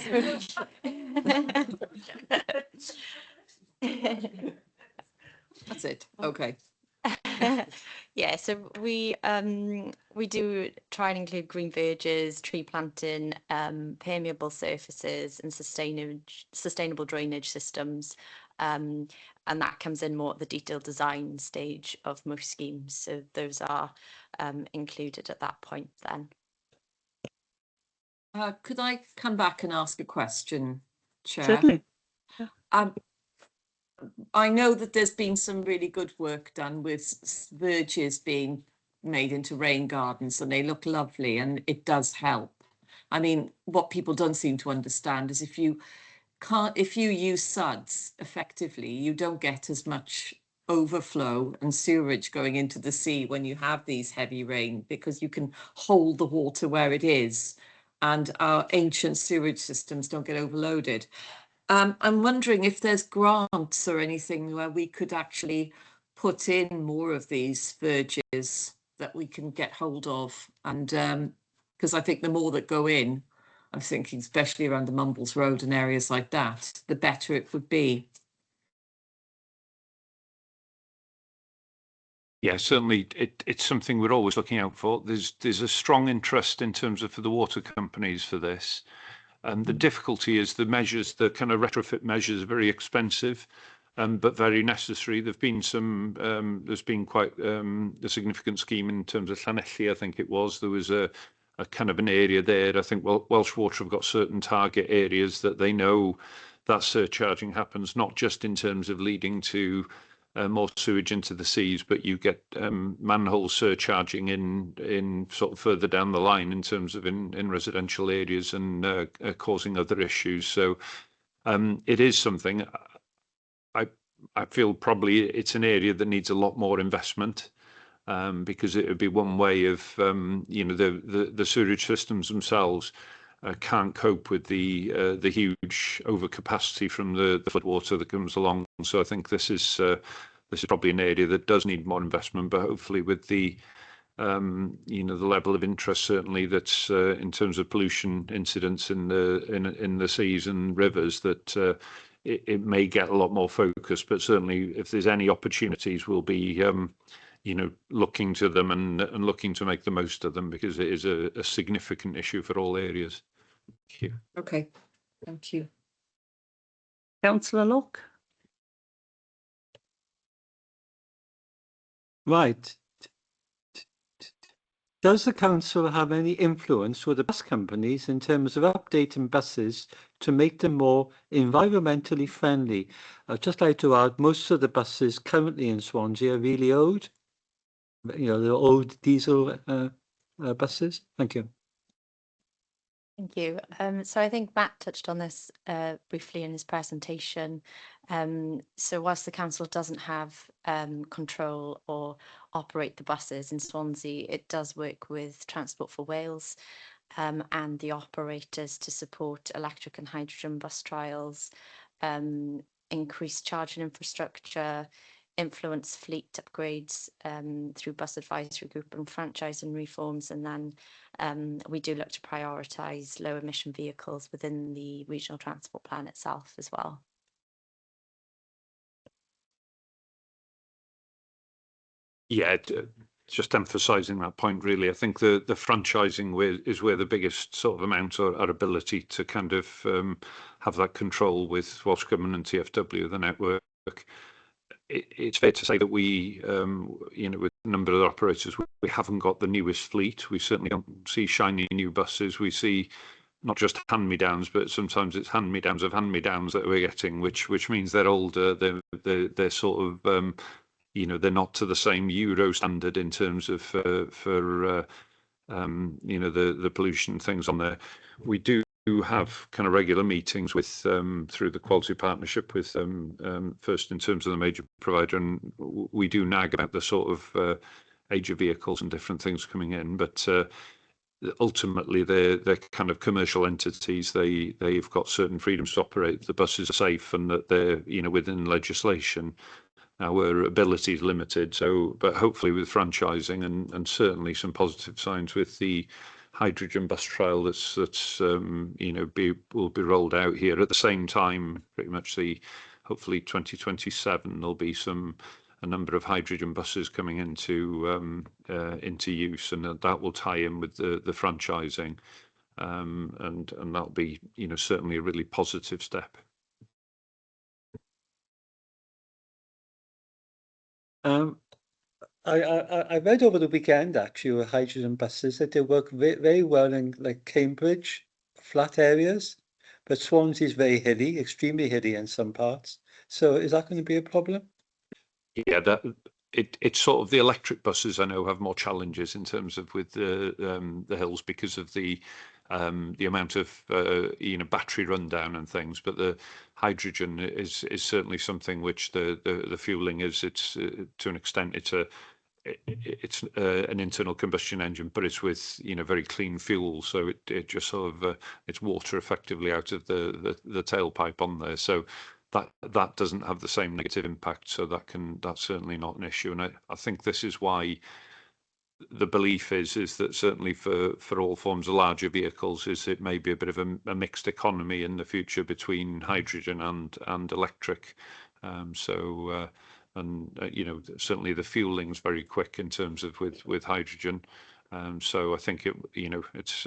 it. Okay. Yeah, so we do try and include green verges, tree planting, permeable surfaces, and sustainable drainage systems, and that comes in more at the detailed design stage of most schemes. So those are included at that point then. Could I come back and ask a question, Chair? Certainly. I know that there's been some really good work done with verges being made into rain gardens, and they look lovely, and it does help. I mean, what people don't seem to understand is if you use SUDs effectively, you don't get as much overflow and sewerage going into the sea when you have these heavy rain, because you can hold the water where it is, and our ancient sewage systems don't get overloaded. I'm wondering if there's grants or anything where we could actually put in more of these verges that we can get hold of, and because I think the more that go in, I'm thinking especially around the Mumbles Road and areas like that, the better it would be. Yeah, certainly it's something we're always looking out for. There's a strong interest in terms of for the water companies for this. The difficulty is the kind of retrofit measures are very expensive, but very necessary. There's been quite a significant scheme in terms of Llanelli, I think it was. There was a kind of an area there. I think Welsh Water have got certain target areas that they know that surcharging happens, not just in terms of leading to more sewage into the seas, but you get manhole surcharging in sort of further down the line in terms of in residential areas and causing other issues. So it is something I feel probably it's an area that needs a lot more investment, because it would be one way of the sewerage systems themselves can't cope with the huge overcapacity from the floodwater that comes along. So I think this is probably an area that does need more investment, but hopefully with the the level of interest certainly that's in terms of pollution incidents in the seas and rivers, that it may get a lot more focus. But certainly if there's any opportunities, we'll be looking to them and looking to make the most of them, because it is a significant issue for all areas. Thank you. Okay, thank you. Councillor Locke. Right. Does the council have any influence with the bus companies in terms of updating buses to make them more environmentally friendly? I'd just like to add, most of the buses currently in Swansea are really old. The old diesel buses. Thank you. Thank you. So I think Matt touched on this briefly in his presentation. So whilst the council doesn't have control or operate the buses in Swansea, it does work with Transport for Wales and the operators to support electric and hydrogen bus trials increase charging infrastructure, influence fleet upgrades through bus advisory group and franchising reforms, and then we do look to prioritise low emission vehicles within the regional transport plan itself as well. Yeah, just emphasising that point really. I think the franchising is where the biggest sort of amount or our ability to kind of have that control with Welsh Government and TfW, the network. It's fair to say that we, you know, with a number of the operators, we haven't got the newest fleet. We certainly don't see shiny new buses. We see not just hand-me-downs, but sometimes it's hand-me-downs of hand-me-downs that we're getting, which means they're older. They're sort of you know, they're not to the same Euro standard in terms of for you know, the pollution things on there. We do have kind of regular meetings with through the quality partnership with first in terms of the major provider, and we do nag about the sort of age of vehicles and different things coming in, but ultimately they're kind of commercial entities. They've got certain freedoms to operate. The buses are safe and that they're, you know, within legislation. Our ability is limited, so but hopefully with franchising and certainly some positive signs with the hydrogen bus trial that's you know, will be rolled out here at the same time. Pretty much hopefully 2027 there'll be a number of hydrogen buses coming into use, and that will tie in with the franchising, and that'll be, you know, certainly a really positive step. I read over the weekend actually with hydrogen buses that they work very well in like Cambridge, flat areas, but Swansea is very hilly, extremely hilly in some parts. So is that going to be a problem? Yeah, it's sort of the electric buses I know have more challenges in terms of with the hills because of the amount of you know, battery rundown and things, but the hydrogen is certainly something which the fueling is, it's to an extent it's an internal combustion engine, but it's with, you know, very clean fuel, so it just sort of it's water effectively out of the tailpipe on there, so that doesn't have the same negative impact, so that's certainly not an issue. And I think this is why the belief is that certainly for all forms of larger vehicles is it may be a bit of a mixed economy in the future between hydrogen and electric. You know, certainly the fueling is very quick in terms of with hydrogen. So I think you know, it's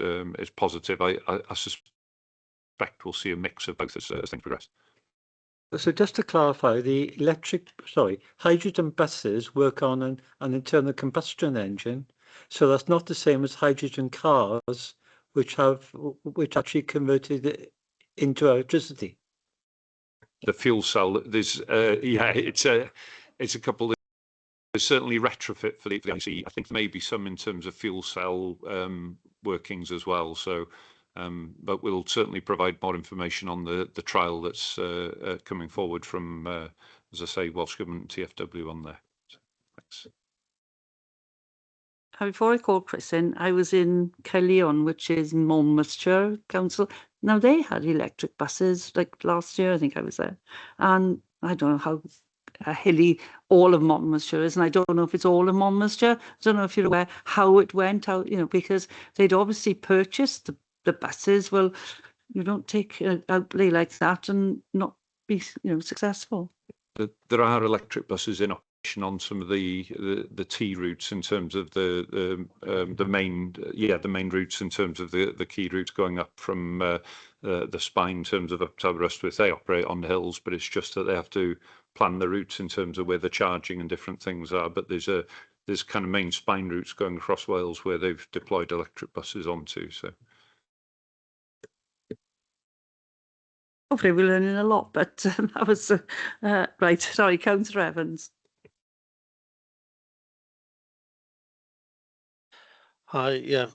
positive. I suspect we'll see a mix of both as things progress. So just to clarify, the hydrogen buses work on an internal combustion engine. So that's not the same as hydrogen cars, which actually converted it into electricity. The fuel cell, there's yeah, it's a couple. There's certainly retrofit for the IC. I think maybe some in terms of fuel cell workings as well. So, but we'll certainly provide more information on the trial that's coming forward from, as I say, Welsh Government and TfW on there. So, thanks. Before I called Chris in, I was in Caerleon, which is Monmouthshire Council. Now they had electric buses like last year, I think I was there, and I don't know how hilly all of Monmouthshire is, and I don't know if it's all of Monmouthshire. I don't know if you're aware how it went out, you know, because they'd obviously purchased the buses. Well, you don't take an outlay like that and not be, you know, successful. There are electric buses in operation on some of the T routes in terms of the main routes in terms of the key routes going up from the spine in terms of up to Aberystwyth. They operate on the hills, but it's just that they have to plan the routes in terms of where the charging and different things are. But there's kind of main spine routes going across Wales where they've deployed electric buses onto. So. Hopefully we're learning a lot, but that was right. Sorry, Councillor Evans. Hi, yeah.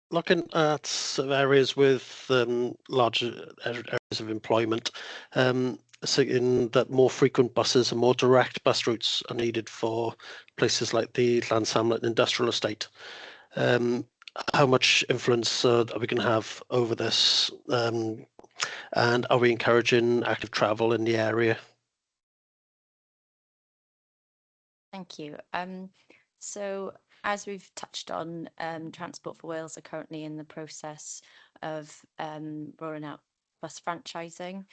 Looking at sort of areas with large areas of employment, so in that more frequent buses and more direct bus routes are needed for places like the Llansamlet Industrial Estate. How much influence are we going to have over this? And are we encouraging active travel in the area? Thank you. So as we've touched on, Transport for Wales are currently in the process of rolling out bus franchising.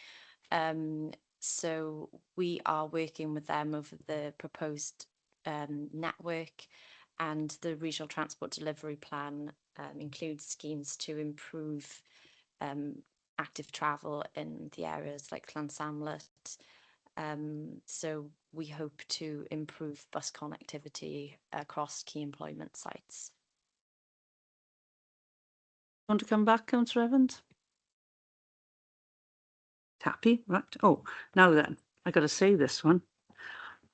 So we are working with them over the proposed network, and the regional transport delivery plan includes schemes to improve active travel in the areas like Llansamlet. So we hope to improve bus connectivity across key employment sites. Want to come back, Councillor Evans? Happy, right? Oh, now then, I got to say this one.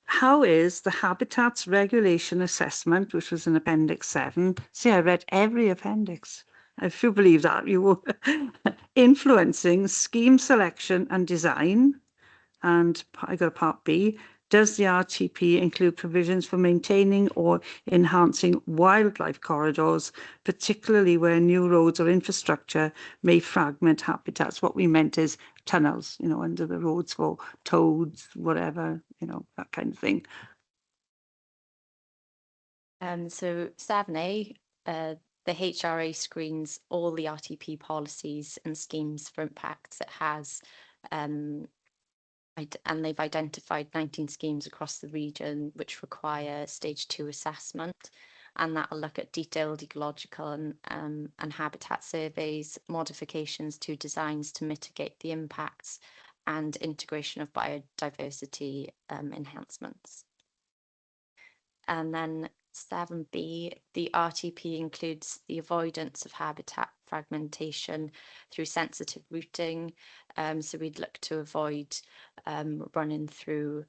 How is the Habitats Regulation Assessment, which was in Appendix 7? See, I read every appendix. If you believe that, you will influencing scheme selection and design. And I got a part B. Does the RTP include provisions for maintaining or enhancing wildlife corridors, particularly where new roads or infrastructure may fragment habitats? What we meant is tunnels, you know, under the roads for toads, whatever, you know, that kind of thing. So 7A, the HRA screens all the RTP policies and schemes for impacts it has, and they've identified 19 schemes across the region which require stage 2 assessment, and that will look at detailed ecological and habitat surveys, modifications to designs to mitigate the impacts, and integration of biodiversity enhancements. And then 7B, the RTP includes the avoidance of habitat fragmentation through sensitive routing. So we'd look to avoid running through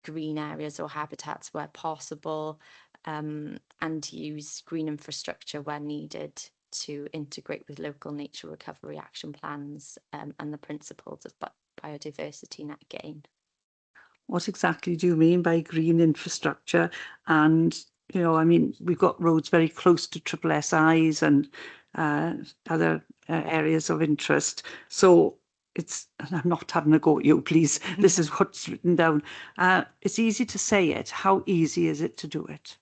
green areas or habitats where possible, and use green infrastructure where needed to integrate with local nature recovery action plans and the principles of biodiversity net gain. What exactly do you mean by green infrastructure? And, you know, I mean, we've got roads very close to triple SIs and other areas of interest. So it's, and I'm not having a go at you, please. This is what's written down. It's easy to say it. How easy is it to do it?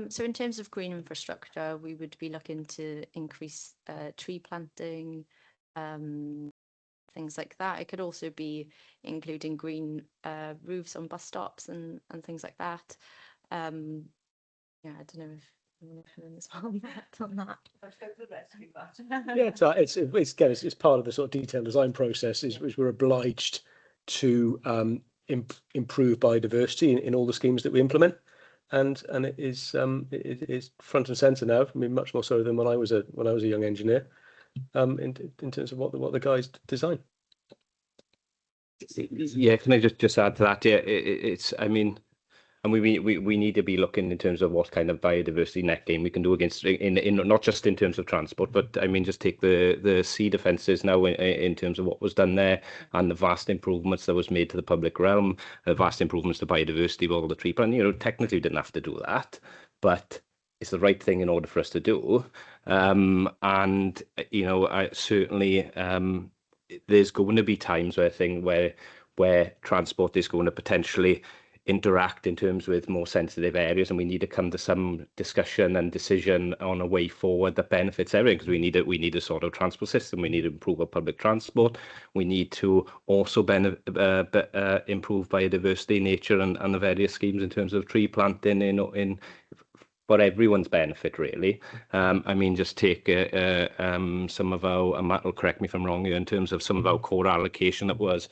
So in terms of green infrastructure, we would be looking to increase tree planting, things like that. It could also be including green roofs on bus stops and things like that. Yeah, I don't know if you want to fill in as well on that. Yeah, it's part of the sort of detailed design process, which we're obliged to improve biodiversity in all the schemes that we implement, and it is front and centre now. I mean, much more so than when I was a young engineer. In terms of what the guys design. Yeah, can I just add to that? Yeah, it's I mean, and we need to be looking in terms of what kind of biodiversity net gain we can do against in not just in terms of transport, but I mean just take the sea defences now in terms of what was done there and the vast improvements that was made to the public realm, the vast improvements to biodiversity with all the tree planting. You know, technically we didn't have to do that, but it's the right thing in order for us to do. And you know, I certainly there's going to be times where I think where transport is going to potentially interact in terms with more sensitive areas, and we need to come to some discussion and decision on a way forward that benefits everyone, because we need a sort of transport system. We need to improve our public transport. We need to also improve biodiversity, nature, and the various schemes in terms of tree planting in for everyone's benefit, really. I mean, just take some of our, and Matt will correct me if I'm wrong here, in terms of some of our core allocation that was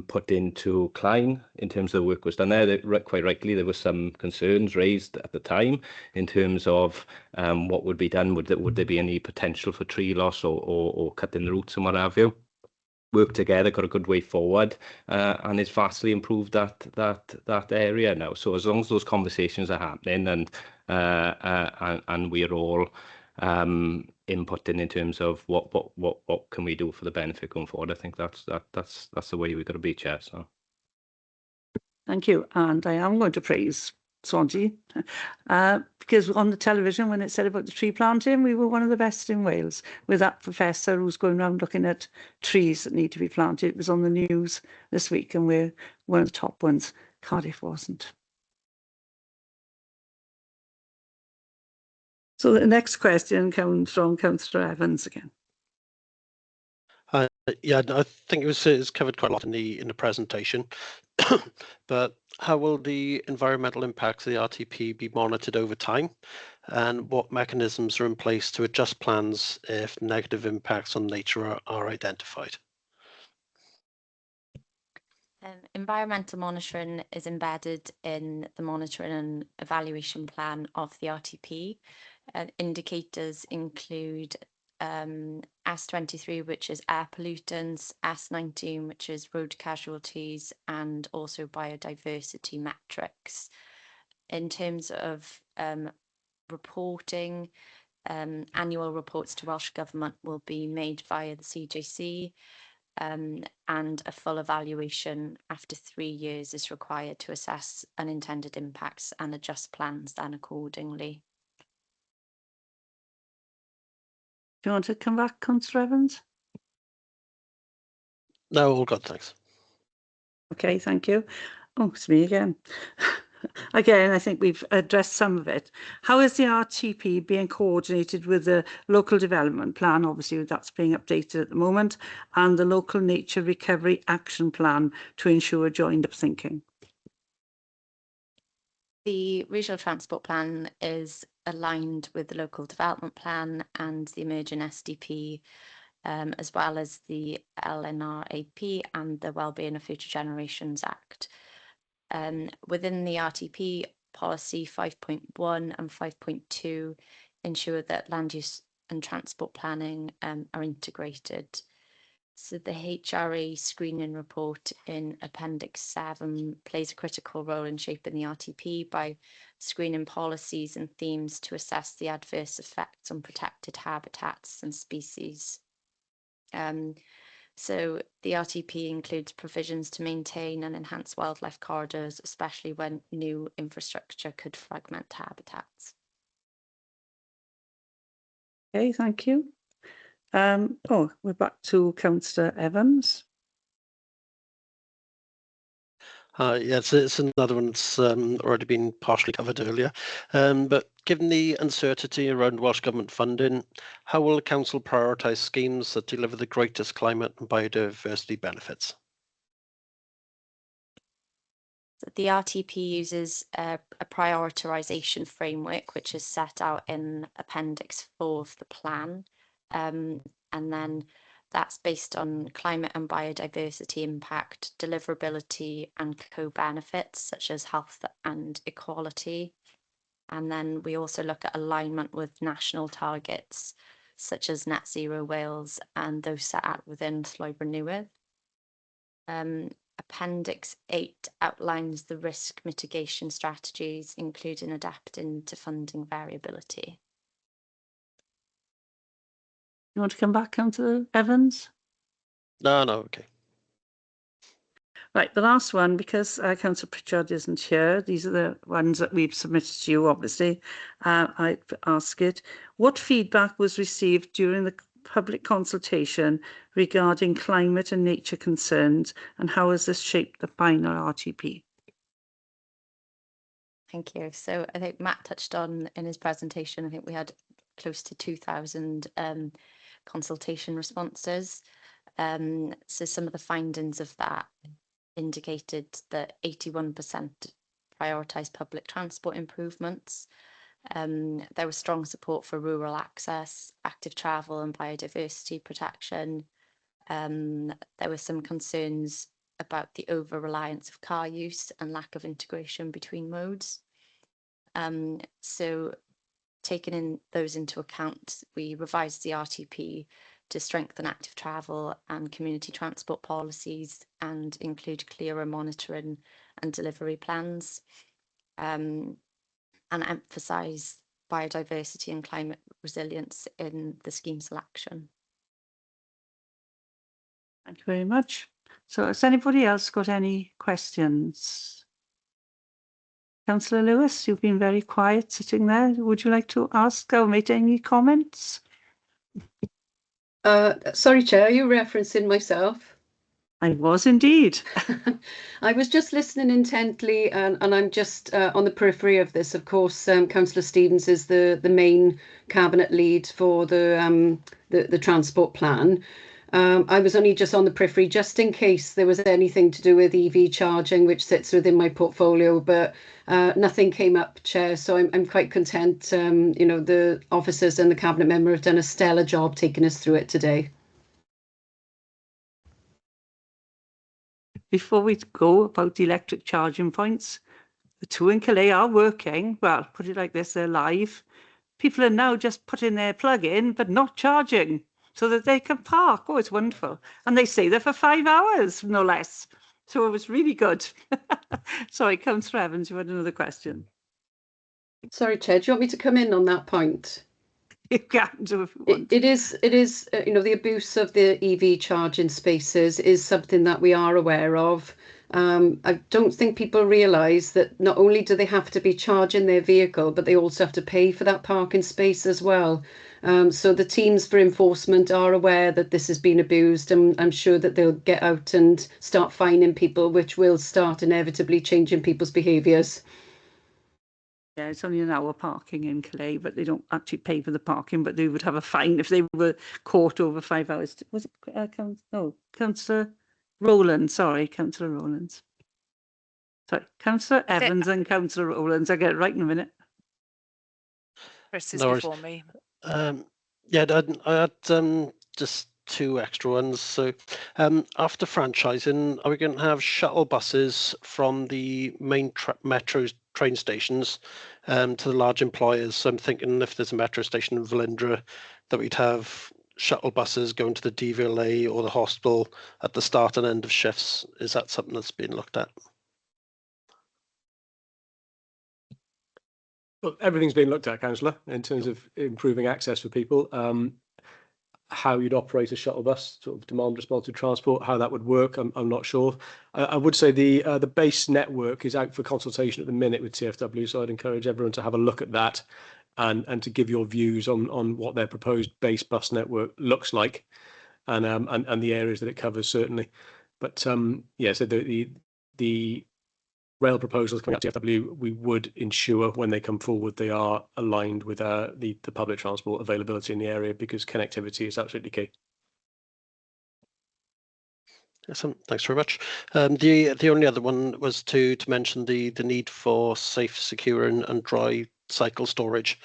put into Klein in terms of the work was done there. Quite rightly, there were some concerns raised at the time in terms of what would be done. Would there be any potential for tree loss or cutting the roots and what have you? Worked together, got a good way forward, and it's vastly improved that area now. So as long as those conversations are happening and we're all inputting in terms of what can we do for the benefit going forward, I think that's the way we've got to be, Chair. So thank you, and I am going to praise Swansea, because on the television when it said about the tree planting, we were one of the best in Wales with that professor who's going around looking at trees that need to be planted. It was on the news this week and we're one of the top ones. Cardiff wasn't. So the next question comes from Councillor Evans again. Yeah, I think it's covered quite a lot in the presentation. But how will the environmental impacts of the RTP be monitored over time? And what mechanisms are in place to adjust plans if negative impacts on nature are identified? Environmental monitoring is embedded in the monitoring and evaluation plan of the RTP. Indicators include S23, which is air pollutants, S19, which is road casualties, and also biodiversity metrics. In terms of reporting, annual reports to Welsh Government will be made via the CJC. And a full evaluation after 3 years is required to assess unintended impacts and adjust plans then accordingly. Do you want to come back, Councillor Evans? No, all good, thanks. Okay, thank you. Oh, it's me again. Again, I think we've addressed some of it. How is the RTP being coordinated with the local development plan? Obviously, that's being updated at the moment, and the local nature recovery action plan to ensure joined up thinking. The regional transport plan is aligned with the local development plan and the emerging SDP, as well as the LNRAP and the Wellbeing of Future Generations Act. Within the RTP, policy 5.1 and 5.2 ensure that land use and transport planning are integrated. So the HRA screening report in Appendix 7 plays a critical role in shaping the RTP by screening policies and themes to assess the adverse effects on protected habitats and species. So the RTP includes provisions to maintain and enhance wildlife corridors, especially when new infrastructure could fragment habitats. Okay, thank you. We're back to Councillor Evans. Yes, it's another one that's already been partially covered earlier. But given the uncertainty around Welsh Government funding, how will the Council prioritise schemes that deliver the greatest climate and biodiversity benefits? The RTP uses a prioritisation framework, which is set out in Appendix 4 of the plan. And then that's based on climate and biodiversity impact, deliverability and co-benefits, such as health and equality. And then we also look at alignment with national targets, such as Net Zero Wales and those set out within Llywelyn Newydd. Appendix 8 outlines the risk mitigation strategies, including adapting to funding variability. You want to come back, Councillor Evans? No, okay. Right, the last one, because Councillor Pritchard isn't here, these are the ones that we've submitted to you, obviously. I ask it, what feedback was received during the public consultation regarding climate and nature concerns, and how has this shaped the final RTP? Thank you. So I think Matt touched on in his presentation, I think we had close to 2,000 consultation responses. So some of the findings of that indicated that 81% prioritised public transport improvements. There was strong support for rural access, active travel and biodiversity protection. There were some concerns about the over-reliance of car use and lack of integration between modes. So taking those into account, we revised the RTP to strengthen active travel and community transport policies and include clearer monitoring and delivery plans, and emphasise biodiversity and climate resilience in the scheme selection. Thank you very much. So has anybody else got any questions? Councillor Lewis, you've been very quiet sitting there. Would you like to ask or make any comments? Sorry, Chair, are you referencing myself? I was indeed. I was just listening intently, and I'm just on the periphery of this. Of course, Councillor Stevens is the main cabinet lead for the transport plan. I was only just on the periphery, just in case there was anything to do with EV charging, which sits within my portfolio, but nothing came up, Chair. So I'm quite content. You know, the officers and the cabinet member have done a stellar job taking us through it today. Before we go about electric charging points, the two in Calais are working. Well, put it like this, they're live. People are now just putting their plug in, but not charging, so that they can park. Oh, it's wonderful. And they stay there for 5 hours, no less. So it was really good. Sorry, Councillor Evans, you had another question. Sorry, Chair, do you want me to come in on that point? You can do if you want. It is, you know, the abuse of the EV charging spaces is something that we are aware of. I don't think people realise that not only do they have to be charging their vehicle, but they also have to pay for that parking space as well. So the teams for enforcement are aware that this has been abused, and I'm sure that they'll get out and start fining people, which will start inevitably changing people's behaviours. Yeah, it's only an hour parking in Calais, but they don't actually pay for the parking, but they would have a fine if they were caught over 5 hours. Was it Councillor Rowland? Sorry, Councillor Rowlands. Sorry, Councillor Evans and Councillor Rowlands. I'll get it right in a minute. Chris is No worries. before me. Yeah, I had just two extra ones. So after franchising, are we going to have shuttle buses from the main metro train stations to the large employers? So I'm thinking if there's a metro station in Velindre, that we'd have shuttle buses going to the DVLA or the hospital at the start and end of shifts. Is that something that's been looked at? Well, everything's been looked at, Councillor, in terms of improving access for people. How you'd operate a shuttle bus, sort of demand responsive transport, how that would work, I'm not sure. I would say the base network is out for consultation at the minute with TfW, so I'd encourage everyone to have a look at that and to give your views on what their proposed base bus network looks like, and the areas that it covers, certainly. But yeah, so the rail proposals coming out of TfW, we would ensure when they come forward they are aligned with the public transport availability in the area, because connectivity is absolutely key. Excellent. Thanks very much. The only other one was to mention the need for safe, secure and dry cycle storage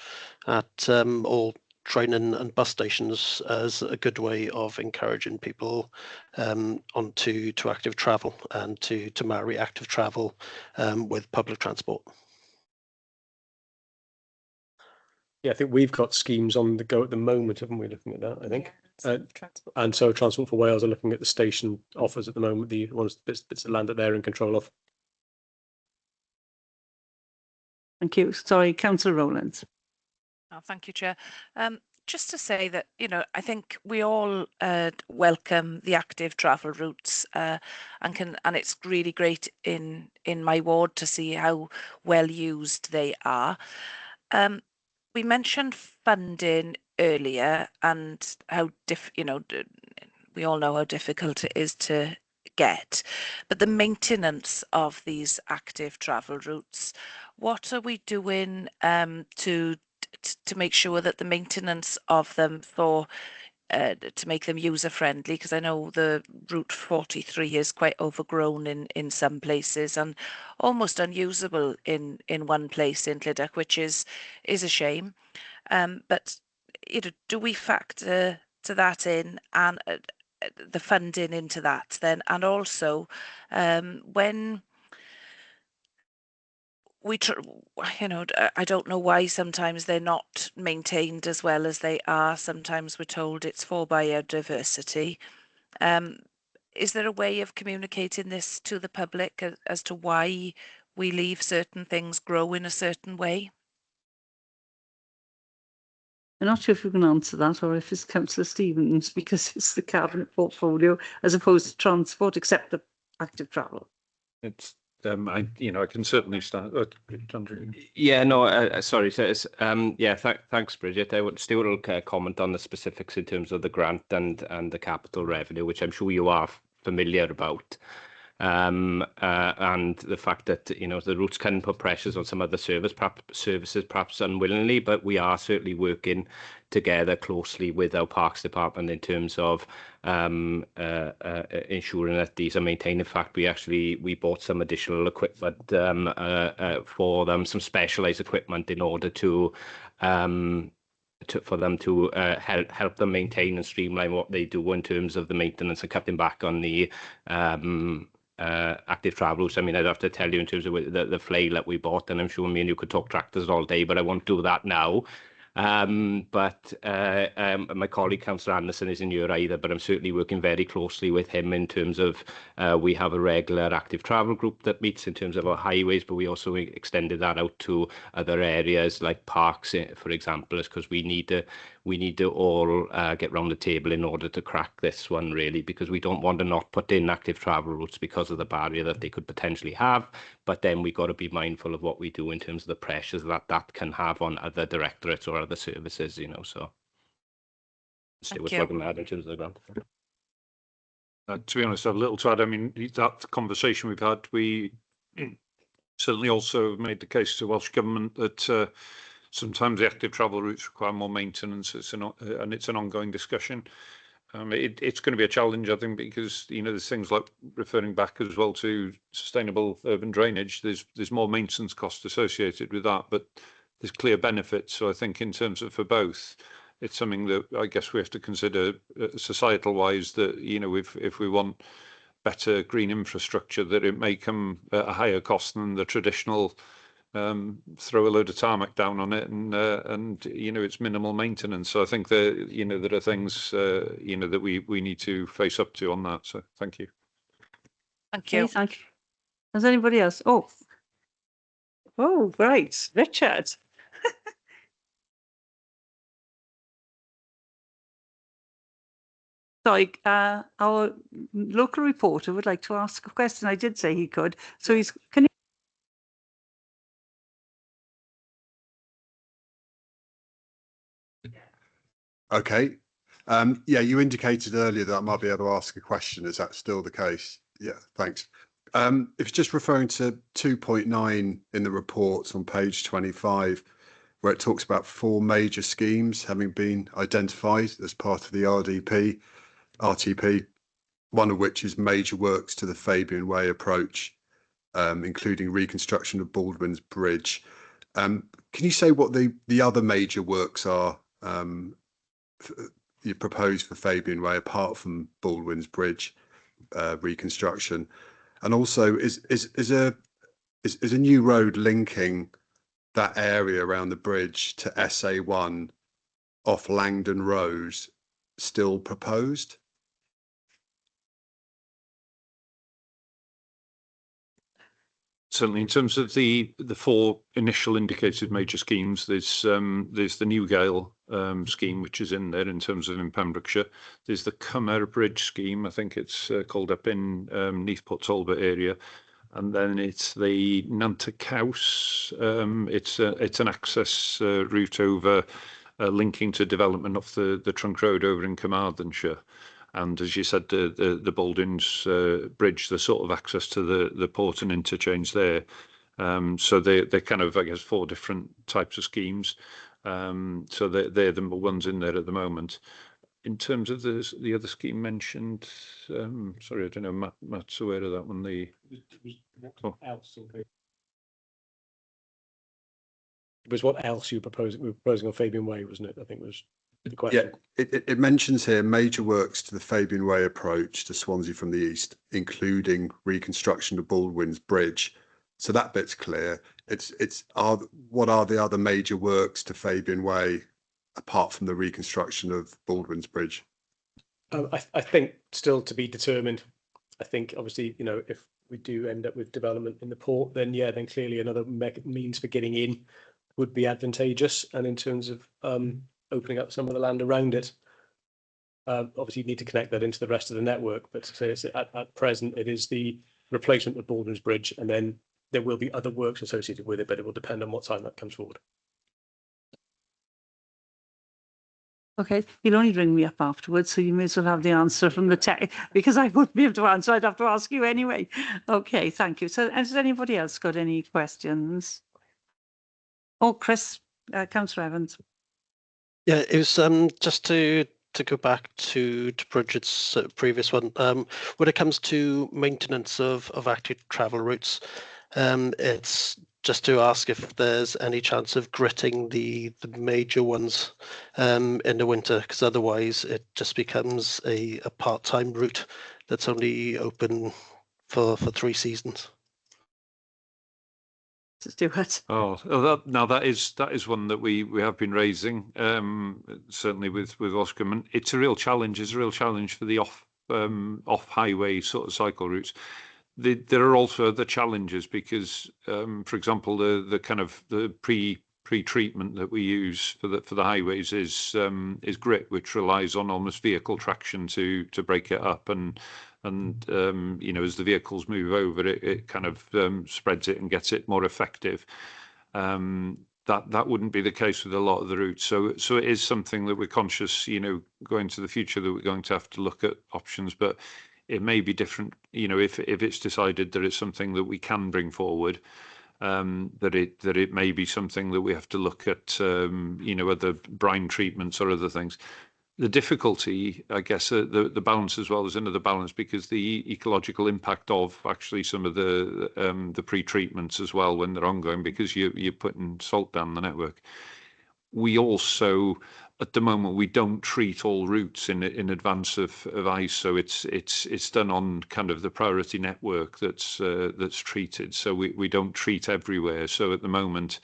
at all train and bus stations as a good way of encouraging people onto active travel and to marry active travel with public transport. Yeah, I think we've got schemes on the go at the moment, haven't we, looking at that, I think. Yeah, and so Transport for Wales are looking at the station offers at the moment, the ones bits of land that they're in control of. Thank you. Sorry, Councillor Rowlands. Oh, thank you, Chair. Just to say that, you know, I think we all welcome the active travel routes, and it's really great in my ward to see how well used they are. We mentioned funding earlier and how we all know how difficult it is to get, but the maintenance of these active travel routes, what are we doing to make sure that the maintenance of them to make them user friendly? Because I know the Route 43 is quite overgrown in some places and almost unusable in one place in Llydaw, which is a shame. But do we factor to that in and the funding into that then? And also when I don't know why sometimes they're not maintained as well as they are. Sometimes we're told it's for biodiversity. Is there a way of communicating this to the public as to why we leave certain things grow in a certain way? I'm not sure if you can answer that or if it's Councillor Stevens, because it's the cabinet portfolio as opposed to transport, except the active travel. It's I can certainly start. Yeah, no, sorry. So yeah, thanks, Bridget. Stuart will comment on the specifics in terms of the grant and the capital revenue, which I'm sure you are familiar about. And the fact that the routes can put pressures on some other services perhaps unwillingly, but we are certainly working together closely with our Parks Department in terms of ensuring that these are maintained. In fact, we bought some additional equipment for them, some specialized equipment in order to for them to help them maintain and streamline what they do in terms of the maintenance and cutting back on the active travel routes. I mean, I'd have to tell you in terms of the flail that we bought, and I'm sure me and you could talk tractors all day, but I won't do that now. But my colleague, Councillor Anderson, isn't here either, but I'm certainly working very closely with him in terms of we have a regular active travel group that meets in terms of our highways, but we also extended that out to other areas like parks, for example, because we need to all get round the table in order to crack this one, really, because we don't want to not put in active travel routes because of the barrier that they could potentially have. But then we've got to be mindful of what we do in terms of the pressures that can have on other directorates or other services, so. Stay with welcome add in terms of the grant. To be honest, I have little to add. I mean, that conversation we've had, we certainly also made the case to Welsh Government that sometimes the active travel routes require more maintenance, and it's an ongoing discussion. It's going to be a challenge, I think, because there's things like referring back as well to sustainable urban drainage. There's more maintenance costs associated with that, but there's clear benefits. So I think in terms of for both, it's something that I guess we have to consider societal wise, that if we want better green infrastructure, that it may come at a higher cost than the traditional throw a load of tarmac down on it and it's minimal maintenance. So I think that there are things that we need to face up to on that. So thank you. Thank you. Okay, thank you. Does anybody else? Oh, right, Richard. Sorry, our local reporter would like to ask a question. I did say he could. So can you? Okay. Yeah, you indicated earlier that I might be able to ask a question. Is that still the case? Yeah, thanks. If it's just referring to 2.9 in the reports on page 25, where it talks about 4 major schemes having been identified as part of the RTP, one of which is major works to the Fabian Way approach, including reconstruction of Baldwin's Bridge. Can you say what the other major works are you propose for Fabian Way apart from Baldwin's Bridge reconstruction? And also, is a new road linking that area around the bridge to SA1 off Langdon Road still proposed? Certainly, in terms of the 4 initial indicated major schemes, there's the Newgale scheme, which is in there in terms of in Pembrokeshire. There's the Cummer Bridge scheme, I think it's called up in Neathport Talbot area, and then it's the Nantucket House. It's an access route over linking to development off the trunk road over in Carmarthenshire. And as you said, the Baldwin's Bridge, the sort of access to the port and interchange there. So they're kind of, I guess, 4 different types of schemes. So they're the ones in there at the moment. In terms of the other scheme mentioned, sorry, I don't know, Matt's aware of that one. It was what else you were proposing? We were proposing on Fabian Way, wasn't it? I think was the question. Yeah, it mentions here major works to the Fabian Way approach to Swansea from the east, including reconstruction of Baldwin's Bridge. So that bit's clear. What are the other major works to Fabian Way apart from the reconstruction of Baldwin's Bridge? I think still to be determined. I think obviously, if we do end up with development in the port, then clearly another means for getting in would be advantageous. And in terms of opening up some of the land around it, obviously you need to connect that into the rest of the network. But to say it's at present, it is the replacement of Baldwin's Bridge, and then there will be other works associated with it, but it will depend on what time that comes forward. Okay, you'll only ring me up afterwards, so you may as well have the answer from the tech, because I wouldn't be able to answer. I'd have to ask you anyway. Okay, thank you. So has anybody else got any questions? Oh, Chris, Councillor Evans. Yeah, it was just to go back to Bridget's previous one. When it comes to maintenance of active travel routes, it's just to ask if there's any chance of gritting the major ones in the winter, because otherwise it just becomes a part-time route that's only open for 3 seasons. Stuart. That is one that we have been raising, certainly with Oscar. It's a real challenge. It's a real challenge for the off highway sort of cycle routes. There are also other challenges because, for example, the kind of the pre-treatment that we use for the highways is grit, which relies on almost vehicle traction to break it up, and you know, as the vehicles move over it kind of spreads it and gets it more effective. That wouldn't be the case with a lot of the routes. So it is something that we're conscious, you know, going to the future, that we're going to have to look at options, but it may be different, you know, if it's decided that it's something that we can bring forward, that it may be something that we have to look at, you know, other brine treatments or other things. The difficulty, I guess, the balance as well is another balance, because the ecological impact of actually some of the pre-treatments as well when they're ongoing, because you're putting salt down the network. We also, at the moment, we don't treat all routes in advance of ice, so it's done on kind of the priority network that's treated. So we don't treat everywhere. So at the moment,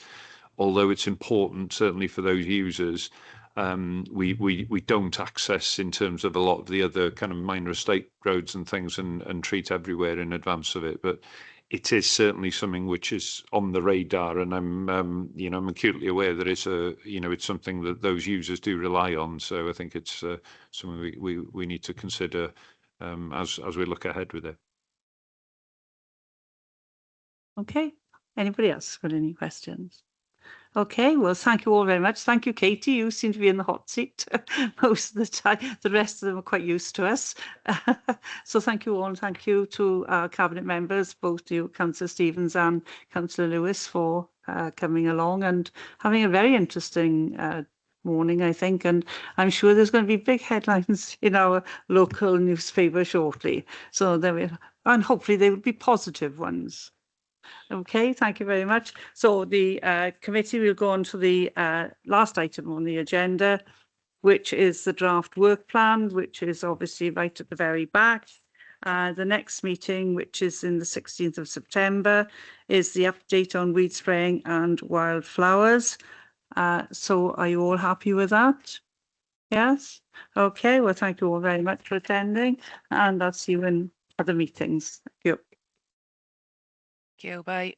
although it's important certainly for those users, we don't access in terms of a lot of the other kind of minor estate roads and things and treat everywhere in advance of it. But it is certainly something which is on the radar, and I'm you know, I'm acutely aware that it's it's something that those users do rely on. So I think it's something we need to consider as we look ahead with it. Okay. Anybody else got any questions? Okay, well, thank you all very much. Thank you, Katie. You seem to be in the hot seat most of the time. The rest of them are quite used to us. So thank you all, and thank you to our Cabinet members, both you, Councillor Stevens and Councillor Lewis, for coming along and having a very interesting morning, I think. And I'm sure there's going to be big headlines in our local newspaper shortly. So there we are. And hopefully they will be positive ones. Okay, thank you very much. So the committee will go on to the last item on the agenda, which is the draft work plan, which is obviously right at the very back. The next meeting, which is in the 16th of September, is the update on weed spraying and wildflowers. So are you all happy with that? Yes? Okay, well, thank you all very much for attending, and I'll see you in other meetings. Thank you. Thank you, bye.